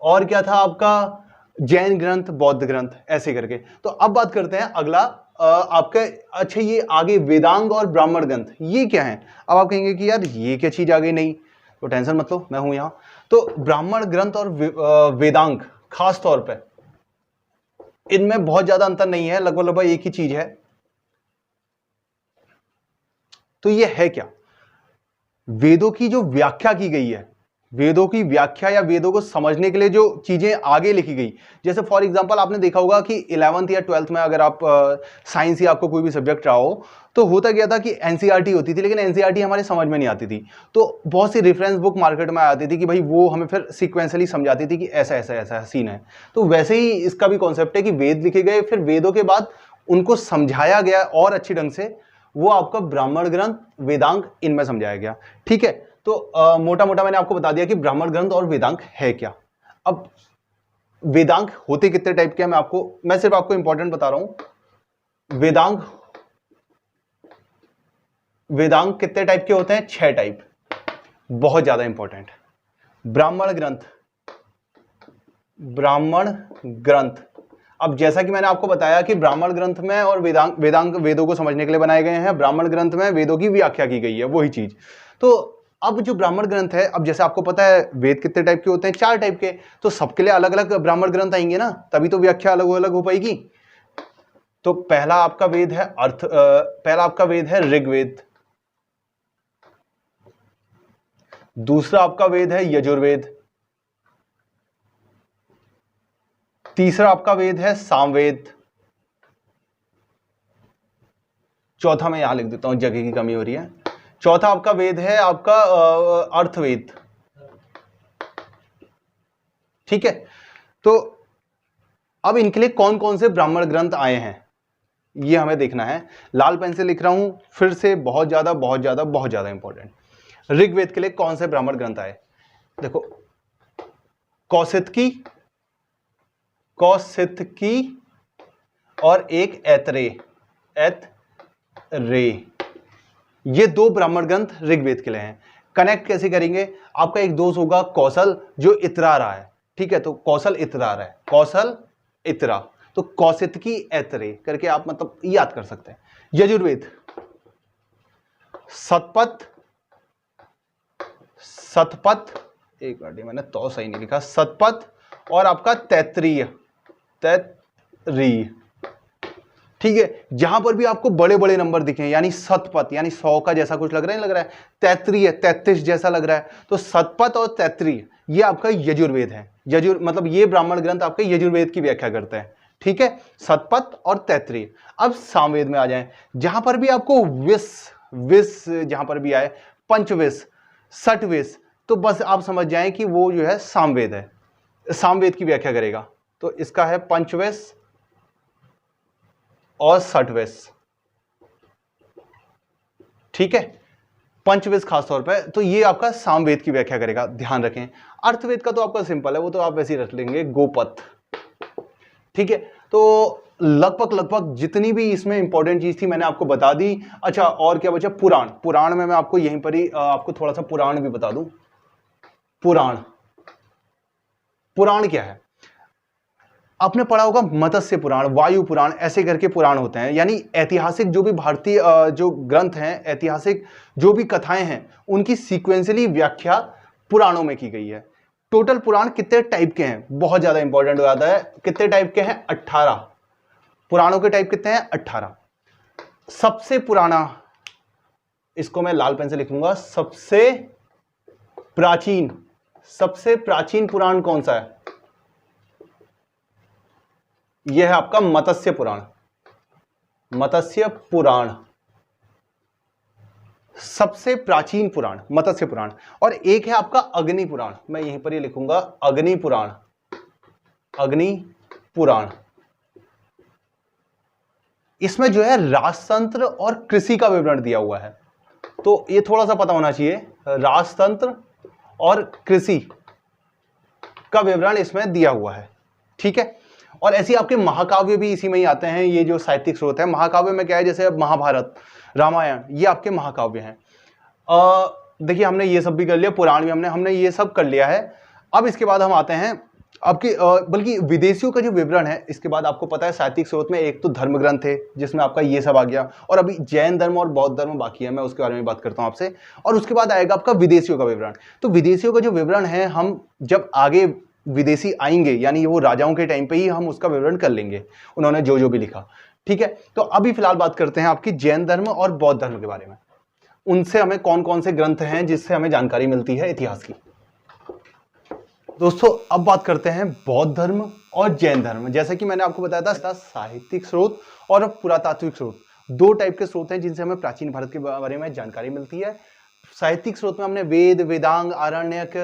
और क्या था आपका जैन ग्रंथ, बौद्ध ग्रंथ, ऐसे करके। तो अब बात करते हैं अगला आपका, अच्छा ये आगे वेदांग और ब्राह्मण ग्रंथ ये क्या है। अब आप कहेंगे कि यार ये क्या चीज आ गई, नहीं तो टेंशन मत लो, मैं हूं यहां। तो ब्राह्मण ग्रंथ और वेदांग खास तौर पे इनमें बहुत ज्यादा अंतर नहीं है, लगभग एक ही चीज है। तो ये है क्या, वेदों की जो व्याख्या की गई है, वेदों की व्याख्या या वेदों को समझने के लिए जो चीजें आगे लिखी गई, जैसे फॉर एग्जांपल आपने देखा होगा कि 11th या 12th में अगर आप साइंस या आपको कोई भी सब्जेक्ट रहा हो, तो होता क्या था कि एनसीईआरटी होती थी, लेकिन एनसीईआरटी हमारे समझ में नहीं आती थी। तो बहुत सी रेफरेंस बुक मार्केट में आती थी कि भाई वो हमें फिर सिक्वेंसली समझाती थी कि ऐसा ऐसा ऐसा सीन है। तो वैसे ही इसका भी कॉन्सेप्ट है कि वेद लिखे गए, फिर वेदों के बाद उनको समझाया गया और अच्छी ढंग से, वो आपका ब्राह्मण ग्रंथ, वेदांग, इनमें समझाया गया। ठीक है, तो मोटा मोटा मैंने आपको बता दिया कि ब्राह्मण ग्रंथ और वेदांग है क्या। अब वेदांग होते कितने टाइप के हैं, मैं सिर्फ आपको इंपॉर्टेंट बता रहा हूं। वेदांग कितने टाइप के होते हैं, 6 टाइप, बहुत ज्यादा इंपॉर्टेंट। ब्राह्मण ग्रंथ, अब जैसा कि मैंने आपको बताया कि ब्राह्मण ग्रंथ में और वेदांग वेदों को समझने के लिए बनाए गए हैं, ब्राह्मण ग्रंथ में वेदों की व्याख्या की गई है, वही चीज। तो अब जो ब्राह्मण ग्रंथ है, अब जैसे आपको पता है वेद कितने टाइप के होते हैं, 4 टाइप के, तो सबके लिए अलग अलग ब्राह्मण ग्रंथ आएंगे ना, तभी तो व्याख्या अलग अलग हो पाएगी। तो पहला आपका वेद है ऋग्वेद, दूसरा आपका वेद है यजुर्वेद, तीसरा आपका वेद है सामवेद, चौथा मैं यहां लिख देता हूं, जगह की कमी हो रही है, चौथा आपका वेद है आपका अर्थवेद। ठीक है, तो अब इनके लिए कौन कौन से ब्राह्मण ग्रंथ आए हैं ये हमें देखना है। लाल पेन से लिख रहा हूं, फिर से बहुत ज्यादा इंपॉर्टेंट। ऋग्वेद के लिए कौन से ब्राह्मण ग्रंथ आए, देखो, कौशितकी और एक ऐतरेय, ये 2 ब्राह्मण ग्रंथ ऋग्वेद के लिए हैं। कनेक्ट कैसे करेंगे, आपका एक दोस्त होगा कौशल जो इतरा रहा है, ठीक है, तो कौशल इतरा रहा है, कौशल इतरा, तो कौशितकी ऐतरेय करके आप मतलब याद कर सकते हैं। यजुर्वेद सतपथ, एक मिनट मैंने तो सही नहीं लिखा, सतपथ और आपका तैत्रीय, ठीक है, जहां पर भी आपको बड़े बड़े नंबर दिखे, यानी सतपथ यानी 100 का जैसा कुछ लग रहा है, 33 जैसा लग रहा है, तो सतपथ और तैत्रीय ये आपका यजुर्वेद है। मतलब ये ब्राह्मण ग्रंथ आपके यजुर्वेद की व्याख्या करते हैं, ठीक है, शतपथ और तैत्तिरीय। अब सामवेद में आ जाएं, जहां पर भी आपको विष जहां पर भी आए, पंचविष, षटविष, तो बस आप समझ जाएं कि वो जो है सामवेद है, सामवेद की व्याख्या करेगा। तो इसका है पंचविष और षटविष, ठीक है, पंचविष खासतौर पे, तो ये आपका सामवेद की व्याख्या करेगा, ध्यान रखें। अर्थवेद का तो आपका सिंपल है, वो तो आप वैसे ही रख लेंगे, गोपथ, ठीक है। तो लगभग जितनी भी इसमें इंपॉर्टेंट चीज थी मैंने आपको बता दी। अच्छा, और क्या बचा? पुराण। पुराण में मैं आपको यहीं पर ही आपको थोड़ा सा पुराण भी बता दूं। पुराण, पुराण क्या है? आपने पढ़ा होगा मत्स्य पुराण, वायु पुराण, ऐसे करके पुराण होते हैं, यानी ऐतिहासिक जो भी भारतीय जो ग्रंथ हैं, ऐतिहासिक जो भी कथाएं हैं, उनकी सीक्वेंशियली व्याख्या पुराणों में की गई है। टोटल पुराण कितने टाइप के हैं? बहुत ज्यादा इंपॉर्टेंट हो जाता है। कितने टाइप के हैं? 18 पुराणों के टाइप कितने हैं? 18। सबसे पुराना, इसको मैं लाल पेन से लिखूंगा, सबसे प्राचीन पुराण कौन सा है? यह है आपका मत्स्य पुराण। मत्स्य पुराण सबसे प्राचीन पुराण, मत्स्य पुराण। और एक है आपका अग्नि पुराण, मैं यहीं पर ही लिखूंगा, अग्नि पुराण। अग्नि पुराण, इसमें जो है राजतंत्र और कृषि का विवरण दिया हुआ है, तो ये थोड़ा सा पता होना चाहिए। राजतंत्र और कृषि का विवरण इसमें दिया हुआ है, ठीक है। और ऐसे आपके महाकाव्य भी इसी में ही आते हैं। ये जो साहित्यिक स्रोत है, महाकाव्य में क्या है, जैसे महाभारत, रामायण, ये आपके महाकाव्य हैं। देखिए, हमने ये सब भी कर लिया, पुराण भी हमने ये सब कर लिया है। अब इसके बाद हम आते हैं आपके बल्कि विदेशियों का जो विवरण है, इसके बाद आपको पता है साहित्यिक स्रोत में एक तो धर्म ग्रंथ है जिसमें आपका ये सब आ गया, और अभी जैन धर्म और बौद्ध धर्म बाकी है, मैं उसके बारे में बात करता हूं आपसे। और उसके बाद आएगा आपका विदेशियों का विवरण। तो विदेशियों का जो विवरण है, हम जब आगे विदेशी आएंगे, यानी वो राजाओं के टाइम पे ही हम उसका विवरण कर लेंगे, उन्होंने जो जो भी लिखा, ठीक है। तो अभी फिलहाल बात करते हैं आपकी जैन धर्म और बौद्ध धर्म के बारे में। उनसे हमें कौन कौन से ग्रंथ हैं जिससे हमें जानकारी मिलती है इतिहास की। दोस्तों, अब बात करते हैं बौद्ध धर्म और जैन धर्म। जैसे कि मैंने आपको बताया था, साहित्यिक स्रोत और पुरातात्विक स्रोत, दो टाइप के स्रोत हैं जिनसे हमें प्राचीन भारत के बारे में जानकारी मिलती है। साहित्यिक स्रोत में हमने वेद, वेदांग, आरण्यक,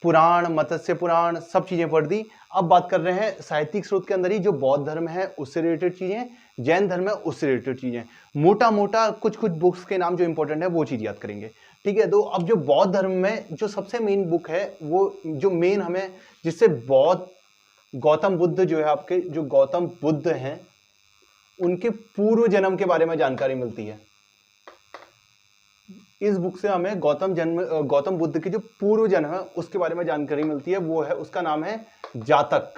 पुराण, मत्स्य पुराण, सब चीजें पढ़ दी। अब बात कर रहे हैं साहित्यिक स्रोत के अंदर ही जो बौद्ध धर्म है उससे रिलेटेड चीजें, जैन धर्म है उससे रिलेटेड चीजें, मोटा मोटा कुछ बुक्स के नाम जो इंपॉर्टेंट है वो चीज याद करेंगे, ठीक है। तो अब जो बौद्ध धर्म में जो सबसे मेन बुक है, वो जो मेन हमें, जिससे बौद्ध गौतम बुद्ध जो है आपके, जो गौतम बुद्ध हैं, उनके पूर्व जन्म के बारे में जानकारी मिलती है। इस बुक से हमें गौतम बुद्ध की जो पूर्व जन्म है उसके बारे में जानकारी मिलती है। वो है, उसका नाम है जातक।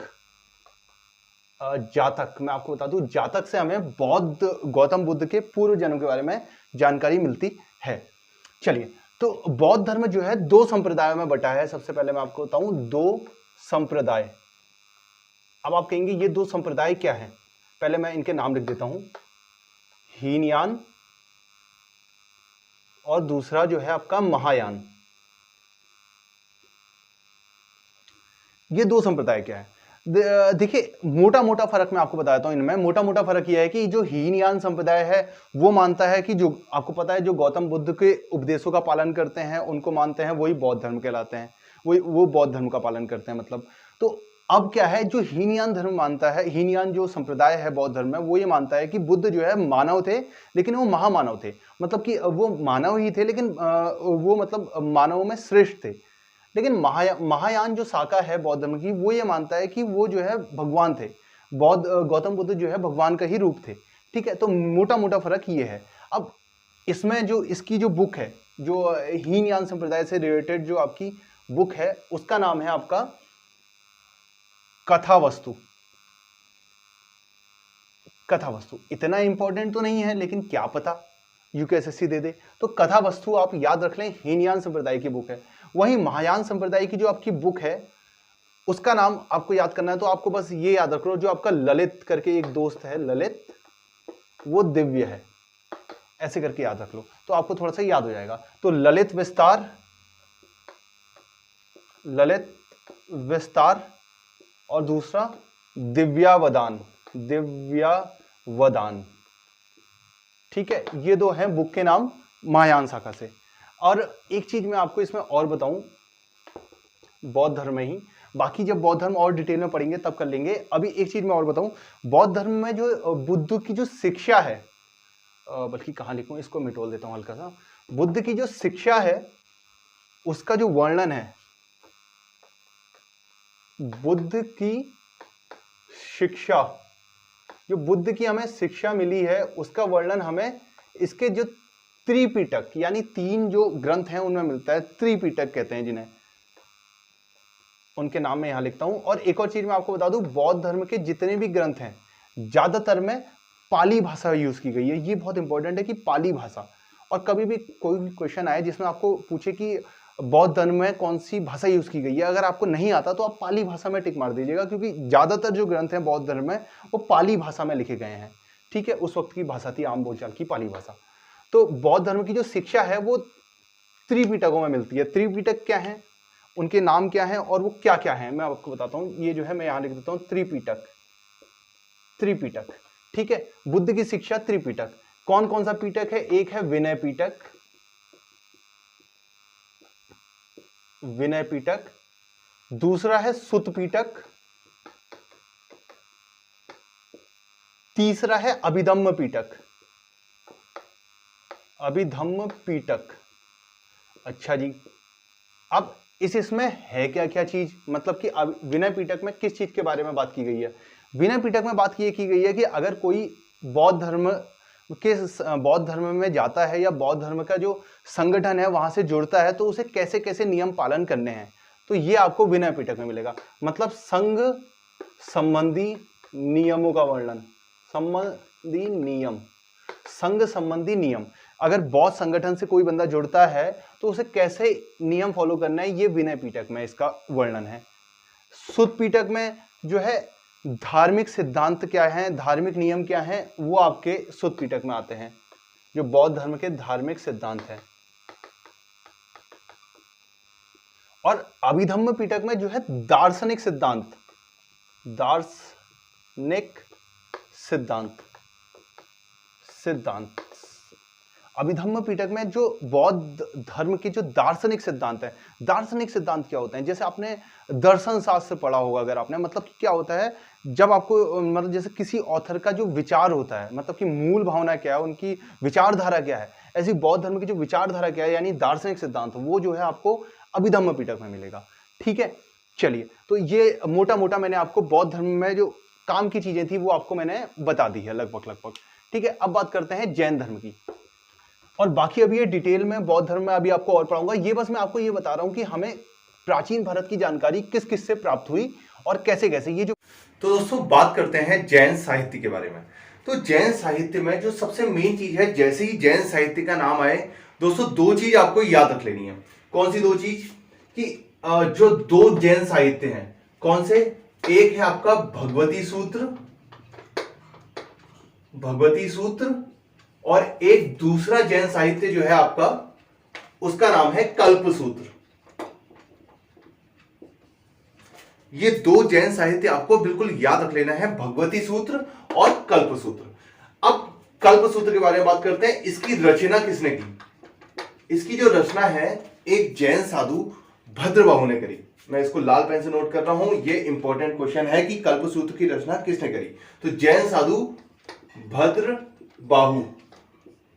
जातक, मैं आपको बता दूं, जातक से हमें गौतम बुद्ध के पूर्व जन्म के बारे में जानकारी मिलती है। चलिए, तो बौद्ध धर्म जो है दो संप्रदायों में बटा है। सबसे पहले मैं आपको बताऊं, दो संप्रदाय। अब आप कहेंगे ये दो संप्रदाय क्या है? पहले मैं इनके नाम लिख देता हूं, हीनयान और दूसरा जो है आपका महायान। ये दो संप्रदाय क्या है? देखिए, मोटा मोटा फर्क मैं आपको बताता हूं इनमें। मोटा मोटा फर्क यह है कि जो हीनयान संप्रदाय है वो मानता है कि जो आपको पता है, जो गौतम बुद्ध के उपदेशों का पालन करते हैं, उनको मानते हैं, वही बौद्ध धर्म कहलाते हैं, वो बौद्ध धर्म का पालन करते हैं, मतलब। तो अब क्या है, जो हीनयान धर्म मानता है, हीनयान जो संप्रदाय है बौद्ध धर्म में, वो ये मानता है कि बुद्ध जो है मानव थे, लेकिन वो महामानव थे। मतलब कि वो मानव ही थे, लेकिन वो मतलब मानवों में श्रेष्ठ थे। लेकिन महायान जो शाखा है बौद्ध धर्म की, वो ये मानता है कि वो जो है भगवान थे, गौतम बुद्ध जो है भगवान का ही रूप थे, ठीक है। तो मोटा मोटा फर्क ये है। अब इसमें जो इसकी जो बुक है, जो हीनयान संप्रदाय से रिलेटेड जो आपकी बुक है, उसका नाम है आपका कथावस्तु। कथावस्तु इतना इंपॉर्टेंट तो नहीं है, लेकिन क्या पता यूपीएससी दे दे। तो कथावस्तु आप याद रख लें, हीनयान संप्रदाय की बुक है। वहीं महायान संप्रदाय की जो आपकी बुक है, उसका नाम आपको याद करना है, तो आपको बस ये याद रख लो, जो आपका ललित करके एक दोस्त है, ललित, वो दिव्य है, ऐसे करके याद रख लो, तो आपको थोड़ा सा याद हो जाएगा। तो ललित विस्तार, ललित विस्तार और दूसरा दिव्यावदान, दिव्यावदान। ठीक है, ये दो हैं बुक के नाम महायान शाखा से। और एक चीज मैं आपको इसमें और बताऊं, बौद्ध धर्म में ही, बाकी जब बौद्ध धर्म और डिटेल में पढ़ेंगे तब कर लेंगे। अभी एक चीज मैं और बताऊं, बौद्ध धर्म में जो बुद्ध की जो शिक्षा है, बल्कि कहाँ लिखूं, इसको मिटोल देता हूं हल्का सा। बुद्ध की जो शिक्षा है उसका जो वर्णन है, बुद्ध की शिक्षा, जो बुद्ध की हमें शिक्षा मिली है उसका वर्णन हमें इसके जो त्रिपिटक यानी 3 जो ग्रंथ हैं उनमें मिलता है। त्रिपिटक कहते हैं जिन्हें, उनके नाम मैं यहां लिखता हूं। और एक और चीज मैं आपको बता दूं, बौद्ध धर्म के जितने भी ग्रंथ हैं ज्यादातर में पाली भाषा यूज की गई है। ये बहुत इंपॉर्टेंट है कि पाली भाषा। और कभी भी कोई भी क्वेश्चन आए जिसमें आपको पूछे कि बौद्ध धर्म में कौन सी भाषा यूज की गई है, अगर आपको नहीं आता तो आप पाली भाषा में टिक मार दीजिएगा, क्योंकि ज्यादातर जो ग्रंथ हैं बौद्ध धर्म में वो पाली भाषा में लिखे गए हैं। ठीक है, उस वक्त की भाषा थी आम बोलचाल की पाली भाषा। तो बौद्ध धर्म की जो शिक्षा है वो त्रिपिटकों में मिलती है। त्रिपिटक क्या है, उनके नाम क्या है और वो क्या क्या है, मैं आपको बताता हूँ। ये जो है मैं यहाँ लिख देता हूँ, त्रिपिटक। त्रिपिटक, ठीक है, बुद्ध की शिक्षा त्रिपिटक। कौन कौन सा पिटक है? एक है विनय पिटक, विनय पिटक। दूसरा है सुत पिटक। तीसरा है अभिधम्म पिटक, अभिधम्म पिटक। अच्छा जी, अब इसमें है क्या क्या चीज, मतलब कि विनय पिटक में किस चीज के बारे में बात की गई है? विनय पिटक में बात ये की गई है कि अगर कोई बौद्ध धर्म में जाता है या बौद्ध धर्म का जो संगठन है वहां से जुड़ता है तो उसे कैसे कैसे नियम पालन करने हैं, तो ये आपको विनय पिटक में मिलेगा। मतलब संघ संबंधी नियमों का वर्णन, संबंधी नियम, संघ संबंधी नियम। अगर बौद्ध संगठन से कोई बंदा जुड़ता है तो उसे कैसे नियम फॉलो करना है, ये विनय पिटक में इसका वर्णन है। सुत पिटक में जो है धार्मिक सिद्धांत क्या है, धार्मिक नियम क्या है, वो आपके सुत पिटक में आते हैं, जो बौद्ध धर्म के धार्मिक सिद्धांत है। और अभिधम्म पिटक में जो है दार्शनिक सिद्धांत, दार्शनिक सिद्धांत, सिद्धांत। अभिधम्म पिटक में जो बौद्ध धर्म के जो दार्शनिक सिद्धांत है, दार्शनिक सिद्धांत क्या होते हैं? जैसे आपने दर्शन शास्त्र पढ़ा होगा अगर आपने, मतलब क्या होता है जब आपको, मतलब जैसे किसी ऑथर का जो विचार होता है, मतलब कि मूल भावना क्या है, उनकी विचारधारा क्या है, ऐसी बौद्ध धर्म की जो विचारधारा क्या है यानी दार्शनिक सिद्धांत, वो जो है आपको अभिधम्म पिटक में मिलेगा। ठीक है, चलिए, तो ये मोटा मोटा मैंने आपको बौद्ध धर्म में जो काम की चीजें थी वो आपको मैंने बता दी है लगभग। ठीक है, अब बात करते हैं जैन धर्म की। और बाकी अभी ये डिटेल में बौद्ध धर्म में अभी आपको और पढ़ाऊंगा। ये बस मैं आपको ये बता रहा हूं कि हमें प्राचीन भारत की जानकारी किस किस से प्राप्त हुई और कैसे कैसे ये जो। तो दोस्तों बात करते हैं जैन साहित्य के बारे में। तो जैन साहित्य में जो सबसे मेन चीज है, जैसे ही जैन साहित्य का नाम आए दोस्तों, 2 चीज आपको याद रख लेनी है। कौन सी 2 चीज? कि जो 2 जैन साहित्य हैं, कौन से? एक है आपका भगवती सूत्र, भगवती सूत्र, और एक दूसरा जैन साहित्य जो है आपका, उसका नाम है कल्पसूत्र। ये 2 जैन साहित्य आपको बिल्कुल याद रख लेना है, भगवती सूत्र और कल्पसूत्र। अब कल्पसूत्र के बारे में बात करते हैं। इसकी रचना किसने की? इसकी जो रचना है एक जैन साधु भद्रबाहु ने करी। मैं इसको लाल पेन से नोट कर रहा हूं, ये इंपॉर्टेंट क्वेश्चन है कि कल्पसूत्र की रचना किसने करी। तो जैन साधु भद्रबाहु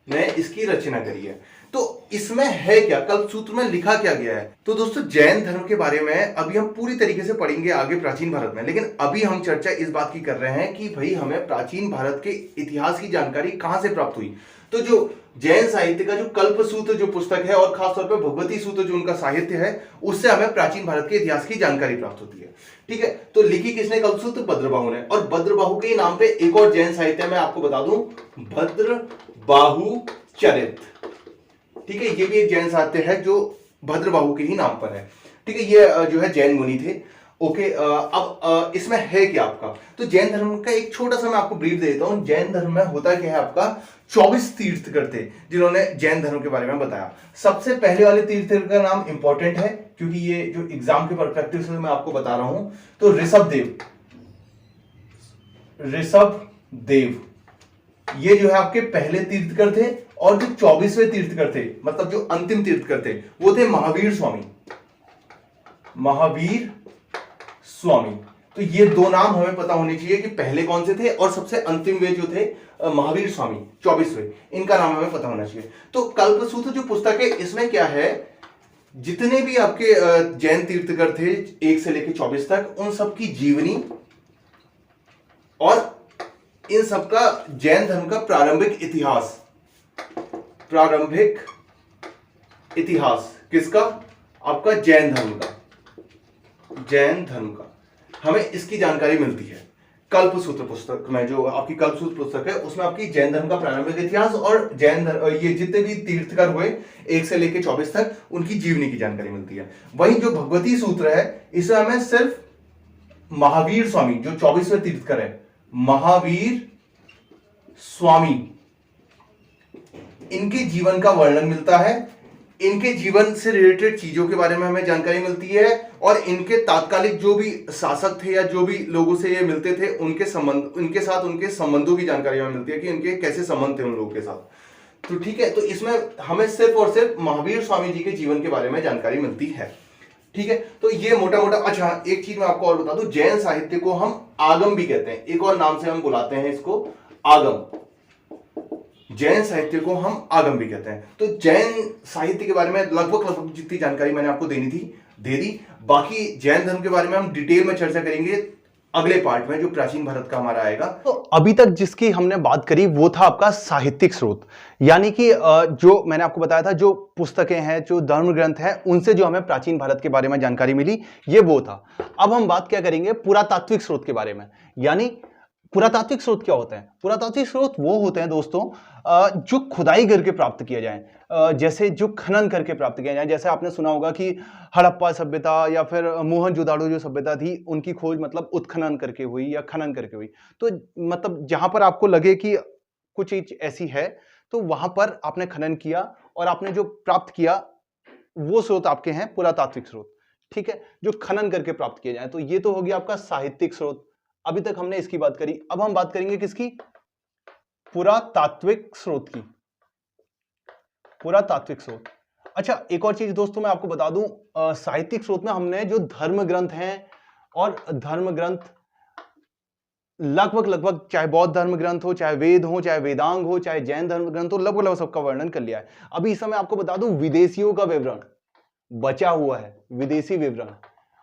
ने इसकी रचना करी है। तो इसमें है क्या, कल्पसूत्र में लिखा क्या गया है? तो दोस्तों जैन धर्म के बारे में अभी हम पूरी तरीके से पढ़ेंगे आगे प्राचीन भारत में, लेकिन अभी हम चर्चा इस बात की कर रहे हैं कि भाई हमें प्राचीन भारत के इतिहास की जानकारी कहां से प्राप्त हुई। तो जो जैन साहित्य का जो कल्पसूत्र जो पुस्तक है और खासतौर पर भगवती सूत्र जो उनका साहित्य है, उससे हमें प्राचीन भारत के इतिहास की जानकारी प्राप्त होती है। ठीक है, तो लिखी किसने कल्पसूत्र? भद्रबाहु ने। और भद्रबाहु के नाम पे एक और जैन साहित्य मैं आपको बता दूं, भद्रबाहु चरित। ठीक है, ये भी एक जैन साहित्य है जो भद्रबाहु के ही नाम पर है। ठीक है, ये जो है जैन मुनि थे। ओके, अब इसमें है क्या आपका, तो जैन धर्म का एक छोटा सा मैं आपको ब्रीफ दे देता हूं। जैन धर्म में होता क्या है आपका, 24 तीर्थकर थे जिन्होंने जैन धर्म के बारे में बताया। सबसे पहले वाले तीर्थकर का नाम इंपॉर्टेंट है क्योंकि ये जो एग्जाम के परस्पेक्टिव से मैं आपको बता रहा हूं, तो ऋषभ देव ये जो है आपके पहले तीर्थकर थे। और जो 24वें तीर्थकर थे, मतलब जो अंतिम तीर्थकर थे, वो थे महावीर स्वामी। तो ये दो नाम हमें पता होने चाहिए कि पहले कौन से थे और सबसे अंतिम वे जो थे महावीर स्वामी 24वें, इनका नाम हमें पता होना चाहिए। तो कल्पसूत्र जो पुस्तक है, इसमें क्या है, जितने भी आपके जैन तीर्थकर थे 1 से लेकर 24 तक, उन सबकी जीवनी और इन सबका जैन धर्म का प्रारंभिक इतिहास किसका, आपका जैन धर्म का हमें इसकी जानकारी मिलती है कल्पसूत्र पुस्तक में। जो आपकी कल्पसूत्र पुस्तक है उसमें आपकी जैन धर्म का प्रारंभिक इतिहास और जैन धर्म, ये जितने भी तीर्थकर हुए 1 से लेकर 24 तक, उनकी जीवनी की जानकारी मिलती है। वहीं जो भगवती सूत्र है, इसमें हमें सिर्फ महावीर स्वामी जो 24वें तीर्थकर है, महावीर स्वामी, इनके जीवन का वर्णन मिलता है। इनके जीवन से रिलेटेड चीजों के बारे में हमें जानकारी मिलती है और इनके तात्कालिक जो भी शासक थे या जो भी लोगों से ये मिलते थे, उनके संबंधों की जानकारी हमें मिलती है कि इनके कैसे संबंध थे उन लोगों के साथ। तो ठीक है, तो इसमें हमें सिर्फ और सिर्फ महावीर स्वामी जी के जीवन के बारे में जानकारी मिलती है। ठीक है, तो ये मोटा मोटा। अच्छा, एक चीज मैं आपको और बता दूं, जैन साहित्य को हम आगम भी कहते हैं, एक और नाम से हम बुलाते हैं इसको आगम। जैन साहित्य को हम आगम भी कहते हैं। तो जैन साहित्य के बारे में लगभग जितनी जानकारी मैंने आपको देनी थी दे दी। बाकी जैन धर्म के बारे में हम डिटेल में चर्चा करेंगे अगले पार्ट में, जो प्राचीन भारत का हमारा आएगा। तो अभी तक जिसकी हमने बात करी वो था आपका साहित्यिक स्रोत, यानी कि जो मैंने आपको बताया था, जो पुस्तकें हैं, जो धर्म ग्रंथ हैं, उनसे जो हमें प्राचीन भारत के बारे में जानकारी मिली, ये वो था। अब हम बात क्या करेंगे, पुरातात्विक स्रोत के बारे में। यानी पुरातात्विक स्रोत क्या होते हैं? पुरातात्विक स्रोत वो होते हैं दोस्तों जो खुदाई करके प्राप्त किया जाए, जैसे जो खनन करके प्राप्त किया जाए। जैसे आपने सुना होगा कि हड़प्पा सभ्यता या फिर मोहनजोदाड़ो जो सभ्यता थी, उनकी खोज मतलब उत्खनन करके हुई या खनन करके हुई। तो मतलब जहां पर आपको लगे कि कुछ चीज ऐसी है, तो वहां पर आपने खनन किया और आपने जो प्राप्त किया, वो स्रोत आपके हैं पुरातात्विक स्रोत। ठीक है, जो खनन करके प्राप्त किया जाए। तो ये तो हो गया आपका साहित्यिक स्रोत। अभी तक हमने इसकी बात करी। अब हम बात करेंगे किसकी? पुरातात्विक स्रोत की। पुरातात्विक स्रोत। अच्छा, एक और चीज दोस्तों मैं आपको बता दूं, साहित्यिक स्रोत में हमने जो धर्म ग्रंथ हैं, और धर्म ग्रंथ लगभग चाहे बौद्ध धर्म ग्रंथ हो, चाहे वेद हो, चाहे वेदांग हो, चाहे जैन धर्म ग्रंथ हो, लगभग सबका वर्णन कर लिया है। अभी इस समय आपको बता दूं, विदेशियों का विवरण बचा हुआ है, विदेशी विवरण।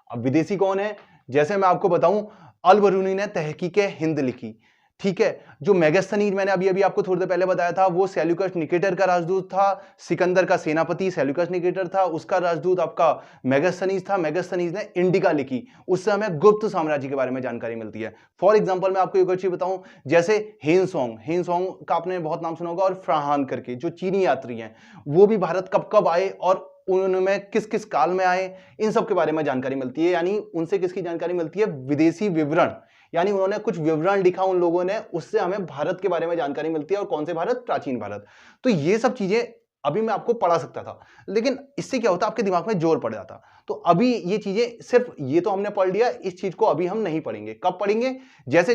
अब विदेशी कौन है? जैसे मैं आपको बताऊं, अल बरूनी ने तहकीके हिंद लिखी। ठीक है, जो मेगास्थनीज मैंने अभी आपको थोड़ी देर पहले बताया था, वो सेल्यूकस निकेटर का राजदूत था। सिकंदर का सेनापति सेल्यूकस निकेटर था, उसका राजदूत आपका मेगास्थनीज था। मेगास्थनीज ने इंडिका लिखी, उससे हमें गुप्त साम्राज्य के बारे में जानकारी मिलती है। फॉर एग्जांपल मैं आपको एक और चीज बताऊं, जैसे हेनसोंग का आपने बहुत नाम सुना होगा, और फ्राहान करके जो चीनी यात्री हैं, वो भी भारत कब आए और उनमें किस किस काल में आए, इन सब के बारे में जानकारी मिलती है। यानी उनसे किसकी जानकारी मिलती है? विदेशी विवरण। यानी उन्होंने कुछ विवरण लिखा उन लोगों ने, उससे हमें भारत के बारे में जानकारी मिलती है। और कौन से भारत? प्राचीन भारत। तो ये सब चीजें अभी मैं आपको पढ़ा सकता था, लेकिन इससे क्या होता, आपके दिमाग में जोर पड़ जाता। तो अभी ये चीजें सिर्फ ये तो हमने पढ़ लिया, इस चीज को अभी हम नहीं पढ़ेंगे। कब पढ़ेंगे? जैसे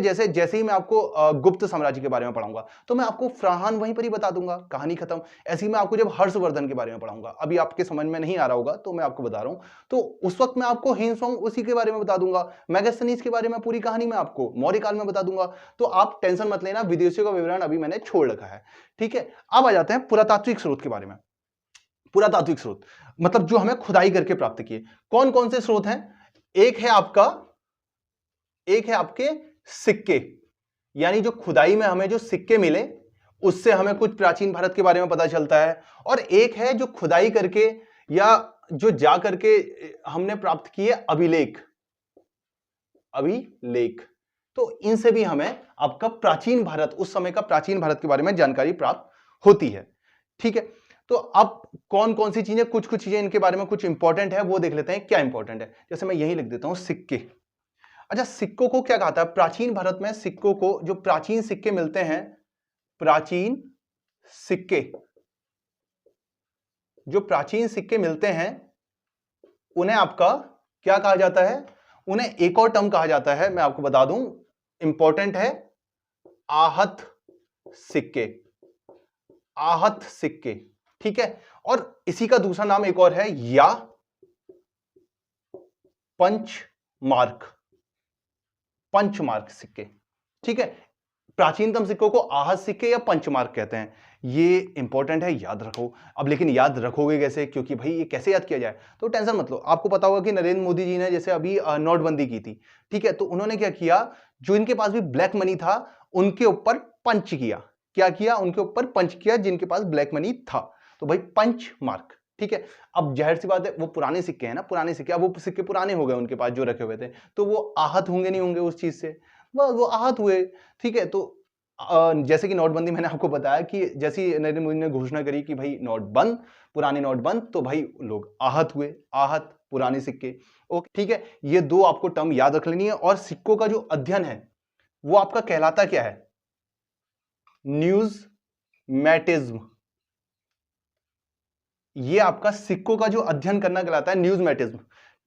ही मैं आपको गुप्त साम्राज्य के बारे में पढ़ाऊंगा, तो मैं आपको फ्राहान वहीं पर ही बता दूंगा, कहानी खत्म। ऐसे ही मैं आपको जब हर्षवर्धन के बारे में पढ़ाऊंगा, अभी आपके समझ में नहीं आ रहा होगा तो मैं आपको बता रहा हूं, तो उस वक्त मैं आपको हेनसोंग उसी के बारे में बता दूंगा, मेगास्थनीज के बारे में पूरी कहानी मैं आपको मौर्य काल में बता दूंगा। तो आप टेंशन मत लेना, विदेशियों का विवरण अभी मैंने छोड़ रखा है। ठीक है, अब आ जाते हैं पुरातात्विक स्रोत के बारे में। पुरातात्विक स्रोत मतलब जो हमें खुदाई करके प्राप्त किए। कौन कौन से स्रोत हैं? एक है आपके सिक्के, यानी जो खुदाई में हमें जो सिक्के मिले, उससे हमें कुछ प्राचीन भारत के बारे में पता चलता है। और एक है जो खुदाई करके या जो जा करके हमने प्राप्त किए अभिलेख। तो इनसे भी हमें आपका प्राचीन भारत, उस समय का प्राचीन भारत के बारे में जानकारी प्राप्त होती है। ठीक है, तो अब कौन कौन सी चीजें, कुछ कुछ चीजें इनके बारे में कुछ इंपॉर्टेंट है वो देख लेते हैं क्या इंपॉर्टेंट है। जैसे मैं यही लिख देता हूं सिक्के। अच्छा, सिक्कों को क्या कहा था प्राचीन भारत में? सिक्कों को, जो प्राचीन सिक्के मिलते हैं, प्राचीन सिक्के, जो प्राचीन सिक्के मिलते हैं उन्हें आपका क्या कहा जाता है? उन्हें एक और टर्म कहा जाता है, मैं आपको बता दूं, इंपॉर्टेंट है, आहत सिक्के। आहत सिक्के, ठीक है। और इसी का दूसरा नाम एक और है, या पंचमार्क। पंचमार्क सिक्के, ठीक है। प्राचीनतम सिक्कों को आहत सिक्के या पंचमार्क कहते हैं। ये इंपॉर्टेंट है, याद रखो। अब लेकिन याद रखोगे कैसे, क्योंकि भाई ये कैसे याद किया जाए, तो टेंशन मत लो। आपको पता होगा कि नरेंद्र मोदी जी ने जैसे अभी नोटबंदी की थी, ठीक है, तो उन्होंने क्या किया, जो इनके पास भी ब्लैक मनी था उनके ऊपर पंच किया। क्या किया? उनके ऊपर पंच किया, जिनके पास ब्लैक मनी था। तो भाई पंच मार्क, ठीक है। अब जाहिर सी बात है, वो पुराने सिक्के हैं ना, पुराने सिक्के, अब वो सिक्के पुराने हो गए उनके पास जो रखे हुए थे, तो वो आहत होंगे नहीं होंगे उस चीज से, वो आहत हुए, ठीक है। तो जैसे कि नोटबंदी, मैंने आपको बताया कि जैसे नरेंद्र मोदी ने घोषणा करी कि भाई नोट बंद, पुराने नोट बंद, तो भाई लोग आहत हुए, आहत पुराने सिक्के। ओके, ठीक है। ये दो आपको टर्म याद रख लेनी है। और सिक्कों का जो अध्ययन है वो आपका कहलाता क्या है? न्यूज़मैटिज्म। ये आपका सिक्कों का जो अध्ययन करना कहलाता है न्यूज़मैटिज्म,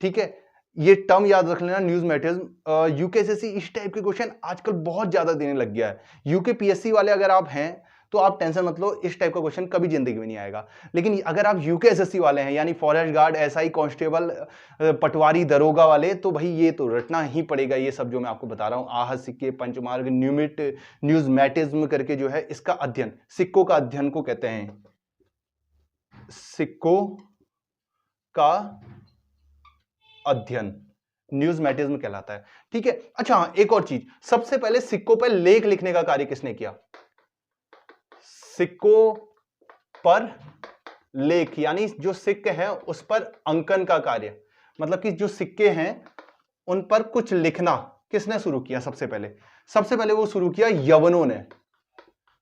ठीक है। ये टर्म याद रख लेना, न्यूज़मैटिज्म। यूकेएसएससी इस टाइप के क्वेश्चन आजकल बहुत ज्यादा देने लग गया है। यूकेपीएससी वाले अगर आप हैं तो आप टेंशन मत लो, इस टाइप का क्वेश्चन कभी जिंदगी में नहीं आएगा। लेकिन अगर आप यूकेएसएससी वाले हैं, यानी फॉरेस्ट गार्ड, एसआई, कांस्टेबल, पटवारी, दरोगा वाले, तो भाई ये तो रटना ही पड़ेगा। ये सब जो मैं आपको बता रहा हूं, आहत सिक्के, पंचमार्क, न्यूज़मैटिज्म करके जो है, इसका अध्ययन, सिक्कों का अध्ययन को कहते हैं, सिक्कों का अध्ययन न्यूज़मैटिज्म कहलाता है, ठीक है। अच्छा हाँ, एक और चीज, सबसे पहले सिक्कों पर लेख लिखने का कार्य किसने किया? सिक्कों पर लेख, यानी जो सिक्के हैं उस पर अंकन का कार्य, मतलब कि जो सिक्के हैं उन पर कुछ लिखना किसने शुरू किया? सबसे पहले वो शुरू किया यवनों ने,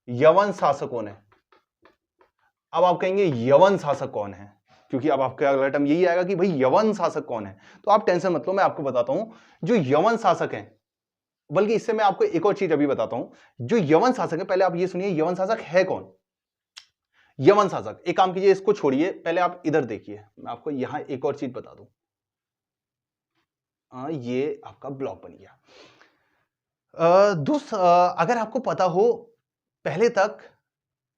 यवन शासकों ने। अब आप कहेंगे यवन शासक कौन है, क्योंकि अब आपका अगला टर्म यही आएगा कि भाई यवन शासक कौन है। तो आप टेंशन मत लो, मैं आपको बताता हूं जो यवन शासक हैं। बल्कि इससे मैं आपको एक और चीज अभी बताता हूं, जो यवन शासक है, पहले आप ये सुनिए, यवन शासक है कौन? यवन शासक, एक काम कीजिए, इसको छोड़िए, पहले आप इधर देखिए, मैं आपको यहां एक और चीज बता दूं। ये आपका ब्लॉक बन गया। दोस्त, अगर आपको पता हो, पहले तक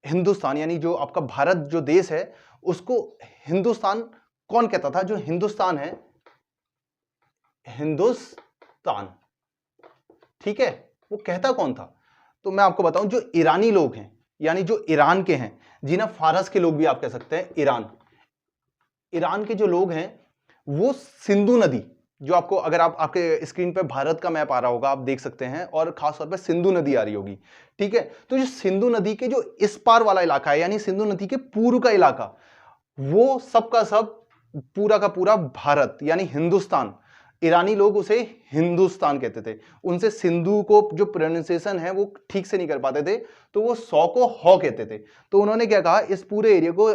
हिंदुस्तान, यानी जो आपका भारत जो देश है, उसको हिंदुस्तान कौन कहता था? जो हिंदुस्तान है, हिंदुस्तान, ठीक है, वो कहता कौन था? तो मैं आपको बताऊं, जो ईरानी लोग हैं, यानी जो ईरान के हैं, जिन्हें फारस के लोग भी आप कह सकते हैं, ईरान के जो लोग हैं, वो सिंधु नदी, जो आपको, अगर आप, आपके स्क्रीन पे भारत का मैप आ रहा होगा, आप देख सकते हैं, और खास तौर पे सिंधु नदी आ रही होगी, ठीक है। तो जो सिंधु नदी के जो इस पार वाला इलाका है, यानी सिंधु नदी के पूर्व का इलाका, वो सबका सब, पूरा का पूरा भारत, यानी हिंदुस्तान, ईरानी लोग उसे हिंदुस्तान कहते थे। उनसे सिंधु को जो प्रोनाउंसिएशन है वो ठीक से नहीं कर पाते थे, तो वो सौ को हौ कहते थे। तो उन्होंने क्या कहा, इस पूरे एरिया को,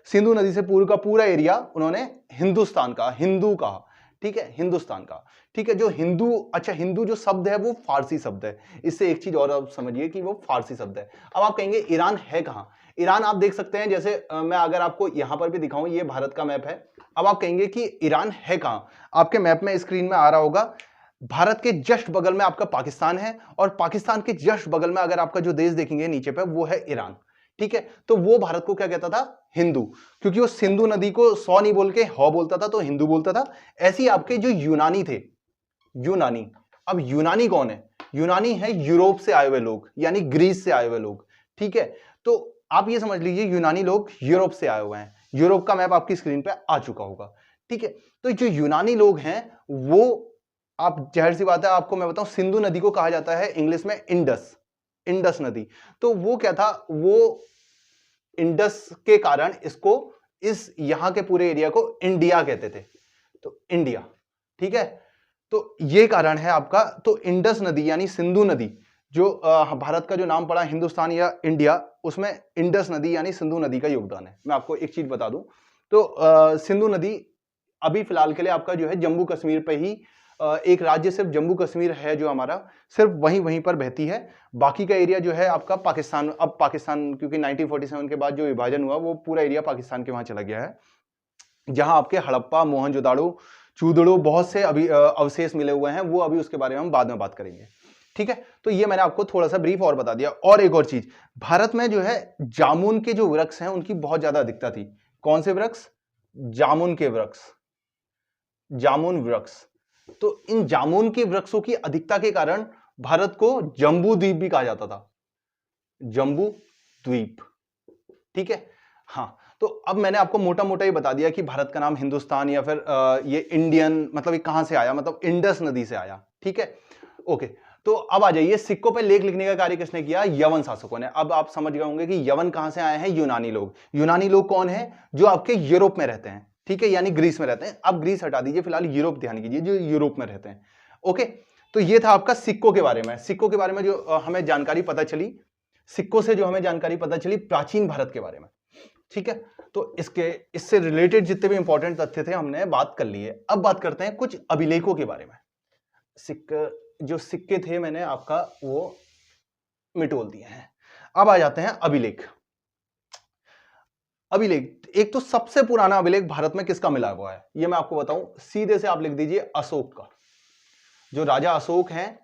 सिंधु नदी से पूर्व का पूरा एरिया उन्होंने हिंदुस्तान कहा, हिंदू कहा, ठीक है, हिंदुस्तान का, ठीक है। जो हिंदू, अच्छा, हिंदू जो शब्द है वो फारसी शब्द है, इससे एक चीज और आप समझिए कि वो फारसी शब्द है। अब आप कहेंगे ईरान है कहां? ईरान आप देख सकते हैं, जैसे मैं अगर आपको यहां पर भी दिखाऊं, ये भारत का मैप है। अब आप कहेंगे कि ईरान है कहां? आपके मैप में, स्क्रीन में आ रहा होगा, भारत के जस्ट बगल में आपका पाकिस्तान है, और पाकिस्तान के जस्ट बगल में अगर आपका जो देश देखेंगे नीचे पे, वो है ईरान, ठीक है। तो वो भारत को क्या कहता था? हिंदू, क्योंकि वो सिंधु नदी को सौ नहीं बोल के हौ बोलता था, तो हिंदू बोलता था। ऐसे ही आपके जो यूनानी थे, यूनानी, अब यूनानी कौन है? यूनानी है यूरोप से आए हुए लोग, यानी ग्रीस से आए हुए लोग, ठीक है। तो आप ये समझ लीजिए, यूनानी लोग यूरोप से आए हुए हैं। यूरोप का मैप आपकी स्क्रीन पे आ चुका होगा, ठीक है। तो जो यूनानी लोग हैं, वो, आप जाहिर सी बात है, आपको मैं बताऊं, सिंधु नदी को कहा जाता है इंग्लिश में इंडस, इंडस नदी। तो वो क्या था, वो इंडस के कारण इसको, इस यहां के पूरे एरिया को इंडिया कहते थे, तो इंडिया, ठीक है। तो ये कारण है आपका। तो इंडस नदी यानी सिंधु नदी, जो भारत का जो नाम पड़ा हिंदुस्तान या इंडिया, उसमें इंडस नदी यानी सिंधु नदी का योगदान है। मैं आपको एक चीज बता दूं, तो सिंधु नदी अभी फिलहाल के लिए आपका जो है जम्मू कश्मीर पे ही एक राज्य सिर्फ जम्मू कश्मीर है जो हमारा, सिर्फ वहीं पर बहती है। बाकी का एरिया जो है आपका पाकिस्तान, अब पाकिस्तान क्योंकि 1947 के बाद जो विभाजन हुआ वो पूरा एरिया पाकिस्तान के वहां चला गया है, जहां आपके हड़प्पा, मोहनजोदाड़ो, चूदड़ो बहुत से अभी अवशेष मिले हुए हैं। वो अभी उसके बारे में हम बाद में बात करेंगे, ठीक है। तो ये मैंने आपको थोड़ा सा ब्रीफ और बता दिया। और एक और चीज, भारत में जो है जामुन के जो वृक्ष हैं उनकी बहुत ज्यादा अधिकता थी। कौन से वृक्ष? जामुन के वृक्ष, जामुन वृक्ष। तो इन जामुन के वृक्षों की अधिकता के कारण भारत को जम्बू द्वीप भी कहा जाता था, जम्बू द्वीप, ठीक है। हाँ, तो अब मैंने आपको मोटा मोटा ये बता दिया कि भारत का नाम हिंदुस्तान या फिर ये इंडियन, मतलब ये कहां से आया, मतलब इंडस नदी से आया, ठीक है। ओके, तो अब आ जाइए, सिक्कों पे लेख लिखने का कार्य किसने किया? यवन शासकों ने। अब आप समझ गए होंगे कि यवन कहां से आए हैं? यूनानी लोग। यूनानी लोग कौन है? जो आपके यूरोप में रहते हैं, ठीक है, यानी ग्रीस में रहते हैं। अब ग्रीस हटा दीजिए, फिलहाल यूरोप ध्यान कीजिए, जो यूरोप में रहते हैं। ओके, तो ये था आपका सिक्कों के बारे में। सिक्कों के बारे में जो हमें जानकारी पता चली, सिक्कों से जो हमें जानकारी पता चली प्राचीन भारत के बारे में, ठीक है। तो इससे रिलेटेड जितने भी इंपॉर्टेंट तथ्य थे हमने बात कर लिए। अब बात करते हैं कुछ अभिलेखों के बारे में। जो सिक्के थे मैंने आपका वो मिटोल दिए हैं। अब आ जाते हैं अभिलेख। अभिलेख, एक तो सबसे पुराना अभिलेख भारत में किसका मिला हुआ है ये मैं आपको बताऊं, सीधे से आप लिख दीजिए अशोक का। जो राजा अशोक हैं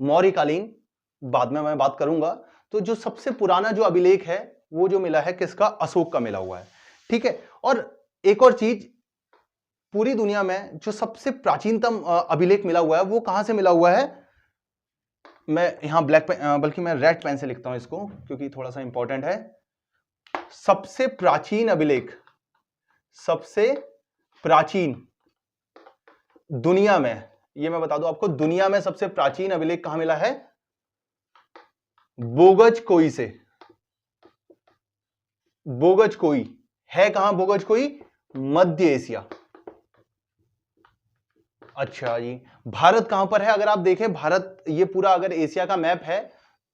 मौर्यकालीन, बाद में मैं बात करूंगा। तो जो सबसे पुराना जो अभिलेख है वो जो मिला है किसका? अशोक का मिला हुआ है, ठीक है। और एक और चीज, पूरी दुनिया में जो सबसे प्राचीनतम अभिलेख मिला हुआ है वो कहां से मिला हुआ है? मैं यहां ब्लैक पेन, बल्कि मैं रेड पेन से लिखता हूं इसको क्योंकि थोड़ा सा इंपॉर्टेंट है। सबसे प्राचीन अभिलेख, सबसे प्राचीन दुनिया में, ये मैं बता दूं आपको, दुनिया में सबसे प्राचीन अभिलेख कहां मिला है? बोगजकोई से। बोगजकोई है कहां? बोगजकोई मध्य एशिया। अच्छा जी, भारत कहां पर है? अगर आप देखें भारत, ये पूरा अगर एशिया का मैप है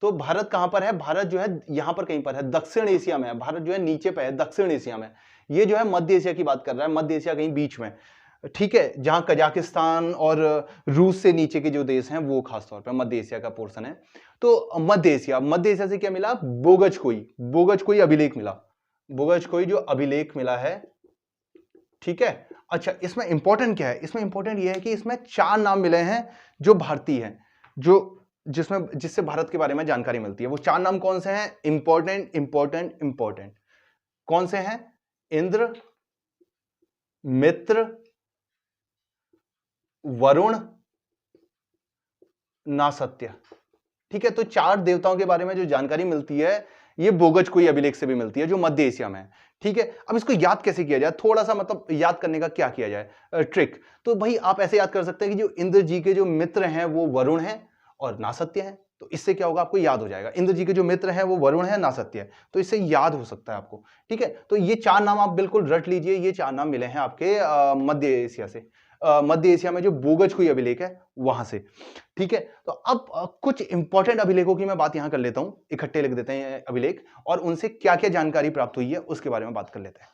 तो भारत कहां पर है? भारत जो है यहां पर कहीं पर है, दक्षिण एशिया में है। भारत जो है नीचे पे है, दक्षिण एशिया में। ये जो है मध्य एशिया की बात कर रहा है, मध्य एशिया कहीं बीच में, ठीक है, जहां कजाकिस्तान और रूस से नीचे के जो देश हैं वो खासतौर पर मध्य एशिया का पोर्शन है। तो मध्य एशिया से क्या मिला? बोगजकोई अभिलेख मिला। बोगजकोई जो अभिलेख मिला है, ठीक है। अच्छा, इसमें इंपॉर्टेंट क्या है? इसमें इंपॉर्टेंट ये है कि इसमें 4 नाम मिले हैं जो भारतीय हैं, जिससे भारत के बारे में जानकारी मिलती है। वो 4 नाम कौन से हैं? Important important important. कौन से हैं? इंद्र, मित्र, वरुण, नासत्य, ठीक है। तो 4 देवताओं के बारे में जो जानकारी मिलती है ये बोगजकोई अभिलेख से भी मिलती है जो मध्य एशिया में है, ठीक है। अब इसको याद कैसे किया जाए? थोड़ा सा मतलब याद करने का क्या किया जाए ट्रिक, तो भाई आप ऐसे याद कर सकते हैं कि जो इंद्र जी के जो मित्र हैं वो वरुण हैं और नासत्य हैं। तो इससे क्या होगा? आपको याद हो जाएगा, इंद्र जी के जो मित्र हैं वो वरुण है, नासत्य है, तो इससे याद हो सकता है आपको, ठीक है। तो ये 4 नाम आप बिल्कुल रट लीजिए, ये 4 नाम मिले हैं आपके मध्य एशिया से, मध्य एशिया में जो बोगजकोई अभिलेख है वहां से, ठीक है। तो अब कुछ इंपॉर्टेंट अभिलेखों की मैं बात यहां कर लेता हूं, इकट्ठे लिख देते हैं अभिलेख, और उनसे क्या क्या जानकारी प्राप्त हुई है उसके बारे में बात कर लेते हैं।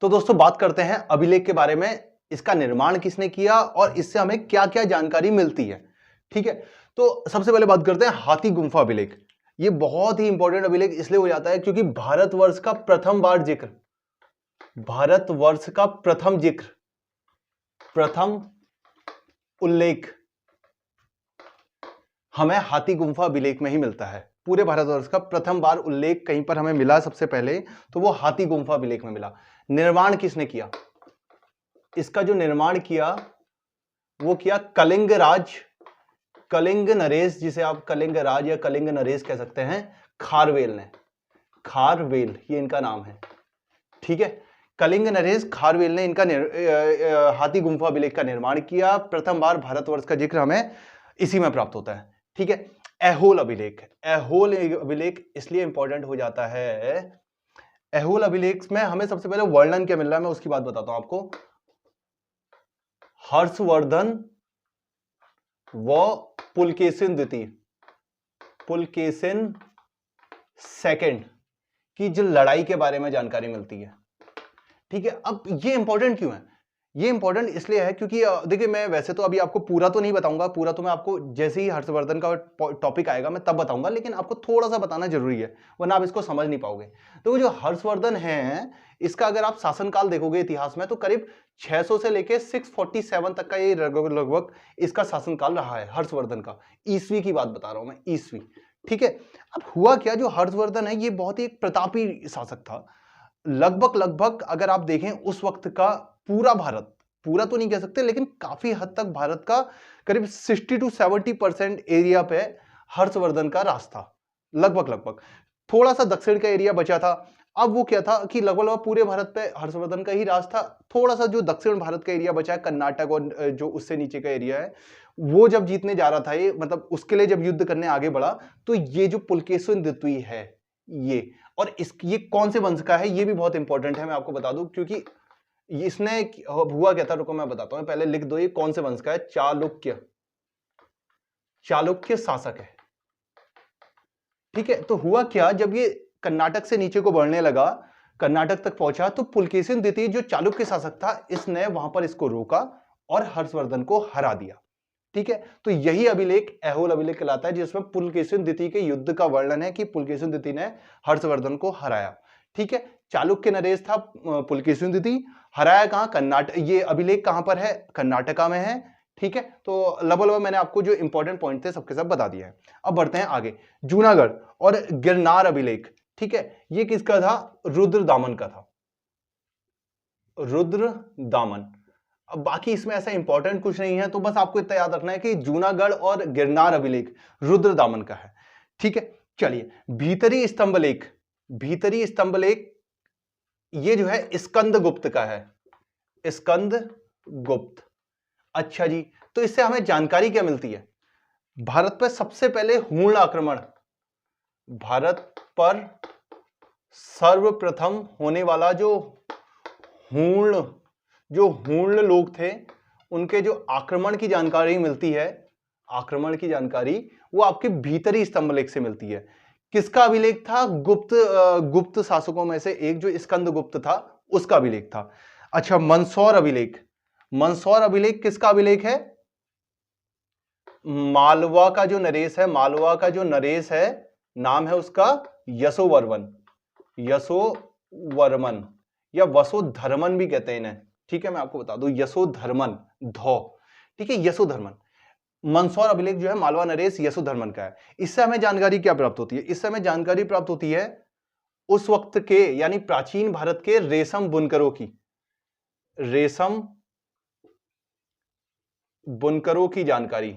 तो दोस्तों बात करते हैं अभिलेख के बारे में, इसका निर्माण किसने किया और इससे हमें क्या क्या जानकारी मिलती है, ठीक है। तो सबसे पहले बात करते हैं हाथी गुम्फा अभिलेख। ये बहुत ही इंपॉर्टेंट अभिलेख इसलिए हो जाता है क्योंकि भारतवर्ष का प्रथम बार जिक्र, भारतवर्ष का प्रथम जिक्र, प्रथम उल्लेख हमें हाथी गुम्फा अभिलेख में ही मिलता है। पूरे भारतवर्ष का प्रथम बार उल्लेख कहीं पर हमें मिला सबसे पहले तो वो हाथी गुम्फा अभिलेख में मिला। निर्माण किसने किया? इसका जो निर्माण किया वो किया कलिंग राज, कलिंग नरेश, जिसे आप कलिंग राज या कलिंग नरेश कह सकते हैं, खारवेल ने। खारवेल ये इनका नाम है, ठीक है। कलिंग नरेश खारवेल ने इनका हाथी गुम्फा अभिलेख का निर्माण किया। प्रथम बार भारतवर्ष का जिक्र हमें इसी में प्राप्त होता है, ठीक है। ऐहोल अभिलेख, ऐहोल अभिलेख इसलिए इंपॉर्टेंट हो जाता है, ऐहोल अभिलेख में हमें सबसे पहले वर्णन क्या मिल रहा है मैं उसकी बात बताता हूं आपको। हर्षवर्धन व पुलकेशिन द्वितीय, पुलकेशिन सेकंड की जो लड़ाई के बारे में जानकारी मिलती है। ठीक है, अब ये इंपॉर्टेंट क्यों है? ये इंपॉर्टेंट इसलिए है क्योंकि देखिए, मैं वैसे तो अभी आपको पूरा तो नहीं बताऊंगा, पूरा तो मैं आपको जैसे ही हर्षवर्धन का टॉपिक आएगा मैं तब बताऊंगा, लेकिन आपको थोड़ा सा बताना जरूरी है वरना आप इसको समझ नहीं पाओगे। तो जो हर्षवर्धन है, इसका अगर आप शासनकाल देखोगे इतिहास में तो करीब 600 से लेके 647 तक का ये लगभग इसका शासनकाल रहा है हर्षवर्धन का। ईस्वी की बात बता रहा हूं मैं, ईस्वी। ठीक है, अब हुआ क्या, जो हर्षवर्धन है ये बहुत ही एक प्रतापी शासक था। लगभग अगर आप देखें उस वक्त का पूरा भारत, पूरा तो नहीं कह सकते लेकिन काफी हद तक भारत का करीब 60 to 70% एरिया पे हर्षवर्धन का राज था। लगभग थोड़ा सा दक्षिण का एरिया बचा था। अब वो क्या था कि लगभग पूरे भारत पे हर्षवर्धन का ही राज था। थोड़ा सा जो दक्षिण भारत का एरिया बचा है, कर्नाटक और जो उससे नीचे का एरिया है, वो जब जीतने जा रहा था ये, मतलब उसके लिए जब युद्ध करने आगे बढ़ा, तो ये जो पुलकेशिन द्वितीय है ये, और ये कौन से वंश का है ये भी बहुत इंपॉर्टेंट है, मैं आपको बता दूं, क्योंकि इसने हुआ क्या था, रुको मैं बताता हूं, पहले लिख दो ये कौन से वंश का है। चालुक्य शासक है। ठीक है, तो हुआ क्या, जब ये कर्नाटक से नीचे को बढ़ने लगा, कर्नाटक तक पहुंचा, तो पुलकेशिन द्वितीय जो चालुक्य शासक था, इसने वहां पर इसको रोका और हर्षवर्धन को हरा दिया। ठीक है, तो यही अभिलेख ऐहोल अभिलेख कहलाता है, जिसमें पुलकेशिन द्वितीय के युद्ध का वर्णन है कि पुलकेशिन द्वितीय ने हर्षवर्धन को हराया। ठीक है, चालुक्य नरेश था पुलकेशिन द्वितीय, हराया कहां, कर्नाटक। ये अभिलेख कहां पर है, कर्नाटका में है। ठीक है, तो लगभग मैंने आपको जो इंपॉर्टेंट पॉइंट थे सबके सब बता दिया है। अब बढ़ते हैं आगे। जूनागढ़ और गिरनार अभिलेख, ठीक है, ये किसका था, रुद्रदामन का था, रुद्रदामन। अब बाकी इसमें ऐसा इंपॉर्टेंट कुछ नहीं है, तो बस आपको इतना याद रखना है कि जूनागढ़ और गिरनार अभिलेख रुद्रदामन का है। ठीक है, चलिए भीतरी स्तंभलेख, भीतरी स्तंभलेख ये जो है स्कंदगुप्त का है, स्कंदगुप्त। अच्छा जी, तो इससे हमें जानकारी क्या मिलती है, भारत पर सबसे पहले हूण आक्रमण, भारत पर सर्वप्रथम होने वाला जो हूण लोग थे, उनके जो आक्रमण की जानकारी मिलती है, आक्रमण की जानकारी वो आपके भीतरी स्तंभलेख से मिलती है। किसका अभिलेख था, गुप्त शासकों में से एक जो स्कंदगुप्त था उसका अभिलेख था। अच्छा, मंदसौर अभिलेख, मंदसौर अभिलेख किसका अभिलेख है, मालवा का जो नरेश है, मालवा का जो नरेश है नाम है उसका यशोवर्मन, यशोवर्मन या वसोधर्मन भी कहते हैं इन्हें। ठीक है, मैं आपको बता दूं, यशोधर्मन धौ। ठीक है, यशोधर्मन। मंदसौर अभिलेख जो है मालवा नरेश यशोधर्मन का है। इससे हमें जानकारी क्या प्राप्त होती है, इससे हमें जानकारी प्राप्त होती है उस वक्त के यानी प्राचीन भारत के रेशम बुनकरों की, रेशम बुनकरों की जानकारी।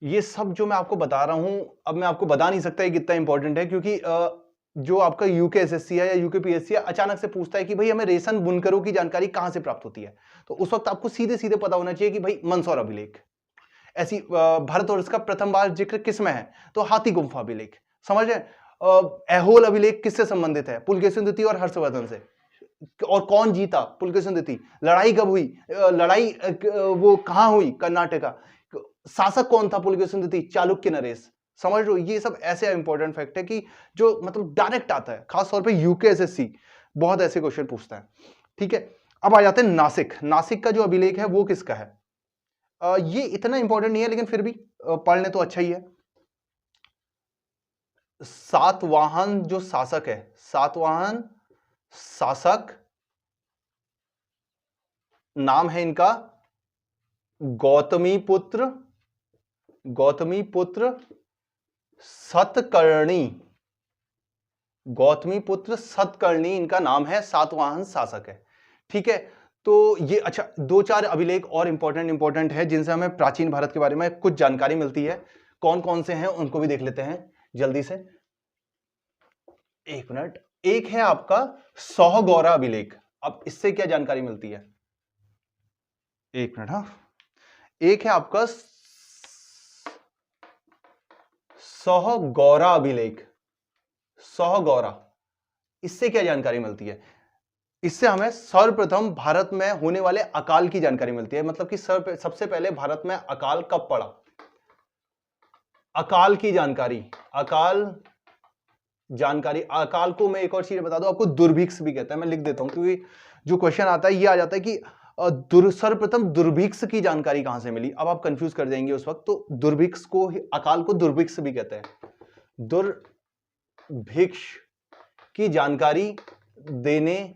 ये सब जो मैं आपको बता रहा हूं, अब मैं आपको बता नहीं सकता ये कितना इंपॉर्टेंट है, क्योंकि जो आपका यूके एसएससी है या यूके पीएससी है अचानक से पूछता है कि भाई हमें रेशम बुनकरों की जानकारी कहां से प्राप्त होती है, तो उस वक्त आपको सीधे सीधे पता होना चाहिए कि भाई मंदसौर अभिलेख। ऐसी भारतवर्ष का प्रथम बार जिक्र किस में है, तो हाथी गुम्फा अभिलेख। समझ रहे, ऐहोल अभिलेख किससे संबंधित है, पुलकेशिन द्वितीय और हर्षवर्धन से। और कौन जीता, पुलकेशिन द्वितीय। लड़ाई कब हुई, लड़ाई वो कहां हुई, कर्नाटका। शासक कौन था पुलकेशिन द्वितीय, चालुक्य नरेश। समझ लो, ये सब ऐसे इंपॉर्टेंट फैक्ट है कि जो मतलब डायरेक्ट आता है, खास तौर पे यूके एसएससी बहुत ऐसे क्वेश्चन पूछता है। ठीक है, अब आ जाते हैं नासिक। नासिक का जो अभिलेख है वो किसका है, ये इतना इंपॉर्टेंट नहीं है लेकिन फिर भी पढ़ लें तो अच्छा ही है। सातवाहन जो शासक है, सातवाहन शासक नाम है इनका गौतमीपुत्र सतकर्णी, गौतमीपुत्र सतकर्णी इनका नाम है, सातवाहन शासक है। ठीक है, तो ये अच्छा दो चार अभिलेख और इंपॉर्टेंट है जिनसे हमें प्राचीन भारत के बारे में कुछ जानकारी मिलती है। कौन कौन से हैं उनको भी देख लेते हैं जल्दी से, एक मिनट। एक है आपका सौगौरा अभिलेख। अब इससे क्या जानकारी मिलती है, एक मिनट। हाँ, एक है आपका सौगौरा अभिलेख, सौगौरा। इससे क्या जानकारी मिलती है, इससे हमें सर्वप्रथम भारत में होने वाले अकाल की जानकारी मिलती है, मतलब कि सबसे पहले भारत में अकाल कब पड़ा। अकाल की जानकारी, अकाल जानकारी, अकाल को मैं एक और चीज बता दूं आपको, दुर्भिक्ष भी कहता है। मैं लिख देता हूं क्योंकि जो क्वेश्चन आता है ये आ जाता है कि सर्वप्रथम दुर्भिक्ष की जानकारी कहां से मिली। अब आप कंफ्यूज कर जाएंगे उस वक्त। तो दुर्भिक्ष को, अकाल को दुर्भिक्ष भी कहते हैं। दुर्भिक्ष की जानकारी देने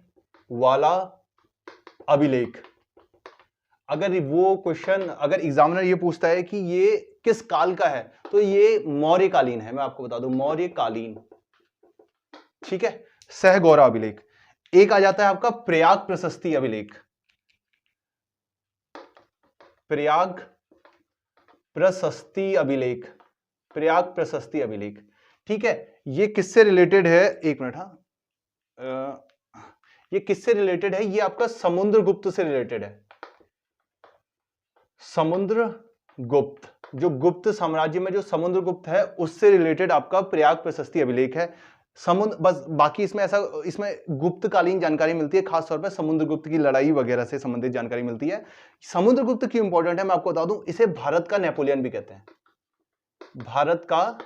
वाला अभिलेख। अगर वो क्वेश्चन, अगर एग्जामिनर ये पूछता है कि ये किस काल का है, तो ये मौर्यकालीन है। मैं आपको बता दूं, मौर्यकालीन, ठीक है। सहगौरा अभिलेख। एक आ जाता है आपका प्रयाग प्रशस्ति अभिलेख, प्रयाग प्रशस्ति अभिलेख, प्रयाग प्रशस्ति अभिलेख, ठीक है। ये किससे रिलेटेड है, एक मिनट, ये किससे रिलेटेड है, ये आपका समुद्रगुप्त से रिलेटेड है। समुद्रगुप्त, जो गुप्त साम्राज्य में जो समुद्रगुप्त है उससे रिलेटेड आपका प्रयाग प्रशस्ति अभिलेख है। समुद्र, बस बाकी इसमें ऐसा, इसमें गुप्तकालीन जानकारी मिलती है, खासतौर पर समुद्रगुप्त की लड़ाई वगैरह से संबंधित जानकारी मिलती है। समुद्रगुप्त क्यों इंपॉर्टेंट है मैं आपको बता दूं, इसे भारत का नेपोलियन भी कहते हैं, भारत का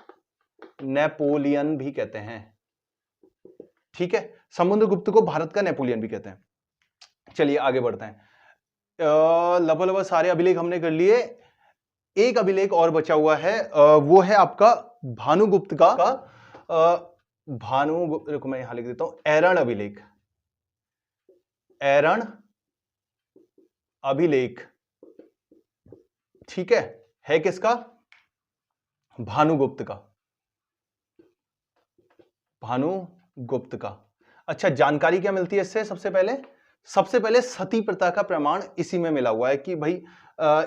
नेपोलियन भी कहते हैं, ठीक है। समुद्रगुप्त को भारत का नेपोलियन भी कहते हैं। चलिए आगे बढ़ते हैं। लगभग सारे अभिलेख हमने कर लिए। एक अभिलेख और बचा हुआ है, वो है आपका भानुगुप्त का भानुगुप्त, रुको मैं यहां लिख देता हूं, ऐरण अभिलेख, ऐरण अभिलेख, ठीक है किसका, भानुगुप्त का, भानुगुप्त का। अच्छा, जानकारी क्या मिलती है इससे, सबसे पहले सती प्रथा का प्रमाण इसी में मिला हुआ है कि भाई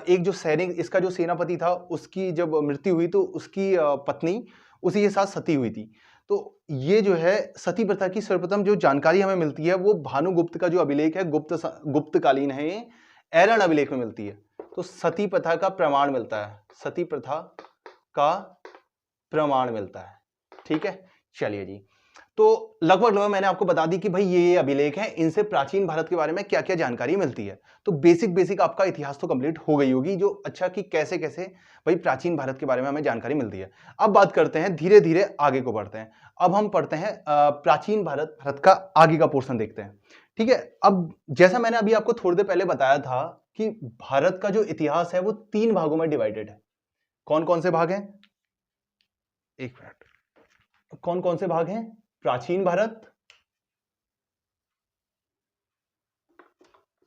एक जो सैनिक, इसका जो सेनापति था, उसकी जब मृत्यु हुई तो उसकी पत्नी उसी के साथ सती हुई थी। तो ये जो है सती प्रथा की सर्वप्रथम जो जानकारी हमें मिलती है वो भानुगुप्त का जो अभिलेख है, गुप्तकालीन है, ये ऐरण अभिलेख में मिलती है। तो सती प्रथा का प्रमाण मिलता है, सती प्रथा का प्रमाण मिलता है, ठीक है। चलिए जी, तो लगभग मैंने आपको बता दी कि भाई ये अभिलेख हैं, इनसे प्राचीन भारत के बारे में क्या क्या जानकारी मिलती है। तो बेसिक आपका इतिहास तो कंप्लीट हो गई होगी, जो अच्छा कि कैसे कैसे भाई प्राचीन भारत के बारे में हमें जानकारी मिलती है। अब बात करते हैं, धीरे धीरे आगे को बढ़ते हैं। अब हम पढ़ते हैं प्राचीन भारत का आगे का पोर्शन देखते हैं, ठीक है। अब जैसा मैंने अभी आपको थोड़ी देर पहले बताया था कि भारत का जो इतिहास है वो 3 भागों में डिवाइडेड है। कौन कौन से भाग हैं, एक मिनट, कौन कौन से भाग हैं, प्राचीन भारत,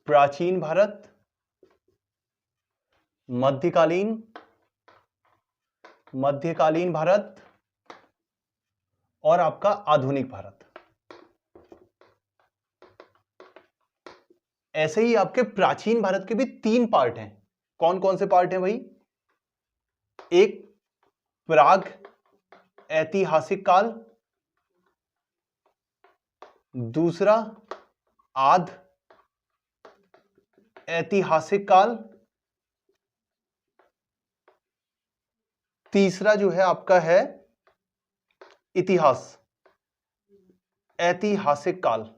प्राचीन भारत, मध्यकालीन भारत और आपका आधुनिक भारत। ऐसे ही आपके प्राचीन भारत के भी 3 पार्ट हैं। कौन कौन से पार्ट हैं भाई, एक प्राग ऐतिहासिक काल, दूसरा आद ऐतिहासिक काल, तीसरा जो है आपका है इतिहास, ऐतिहासिक काल,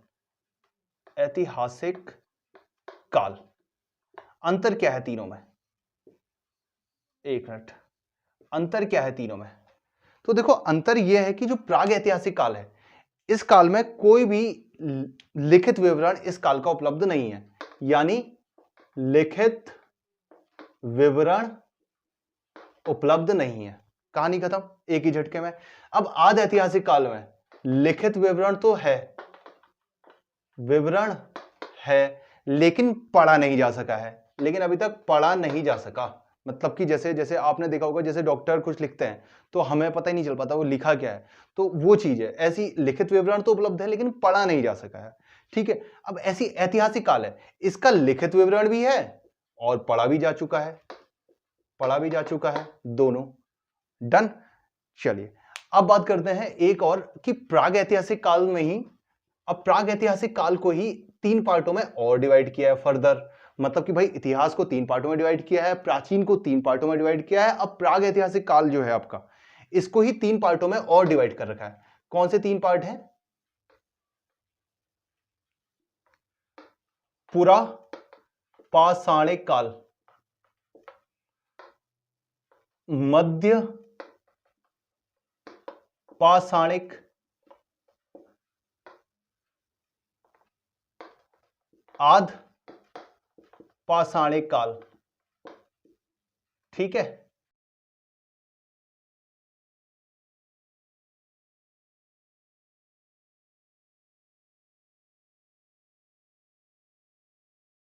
ऐतिहासिक काल। अंतर क्या है तीनों में, एक मिनट, अंतर क्या है तीनों में। तो देखो अंतर यह है कि जो प्राग ऐतिहासिक काल है, इस काल में कोई भी लिखित विवरण इस काल का उपलब्ध नहीं है, यानी लिखित विवरण उपलब्ध नहीं है, कहानी खत्म एक ही झटके में। अब आद ऐतिहासिक काल में लिखित विवरण तो है, विवरण है लेकिन पढ़ा नहीं जा सका है, लेकिन अभी तक पढ़ा नहीं जा सका। मतलब कि जैसे जैसे आपने देखा होगा, जैसे डॉक्टर कुछ लिखते हैं तो हमें पता ही नहीं चल पाता वो लिखा क्या है, तो वो चीज है। ऐसी लिखित विवरण तो उपलब्ध है लेकिन पढ़ा नहीं जा सका है, ठीक है। अब ऐसी ऐतिहासिक काल है, इसका लिखित विवरण भी है और पढ़ा भी जा चुका है, पढ़ा भी जा चुका है, दोनों डन। चलिए अब बात करते हैं एक और कि प्राग ऐतिहासिक काल में ही, अब प्राग ऐतिहासिक काल को ही 3 पार्टों में और डिवाइड किया है फर्दर। मतलब कि भाई इतिहास को 3 पार्टों में डिवाइड किया है, प्राचीन को 3 पार्टों में डिवाइड किया है। अब प्राग ऐतिहासिक काल जो है आपका, इसको ही 3 पार्टों में और डिवाइड कर रखा है। कौन से 3 पार्ट हैं, पुरा पाषाणिक काल, मध्य पाषाणिक आध पाषाणिक काल। ठीक है,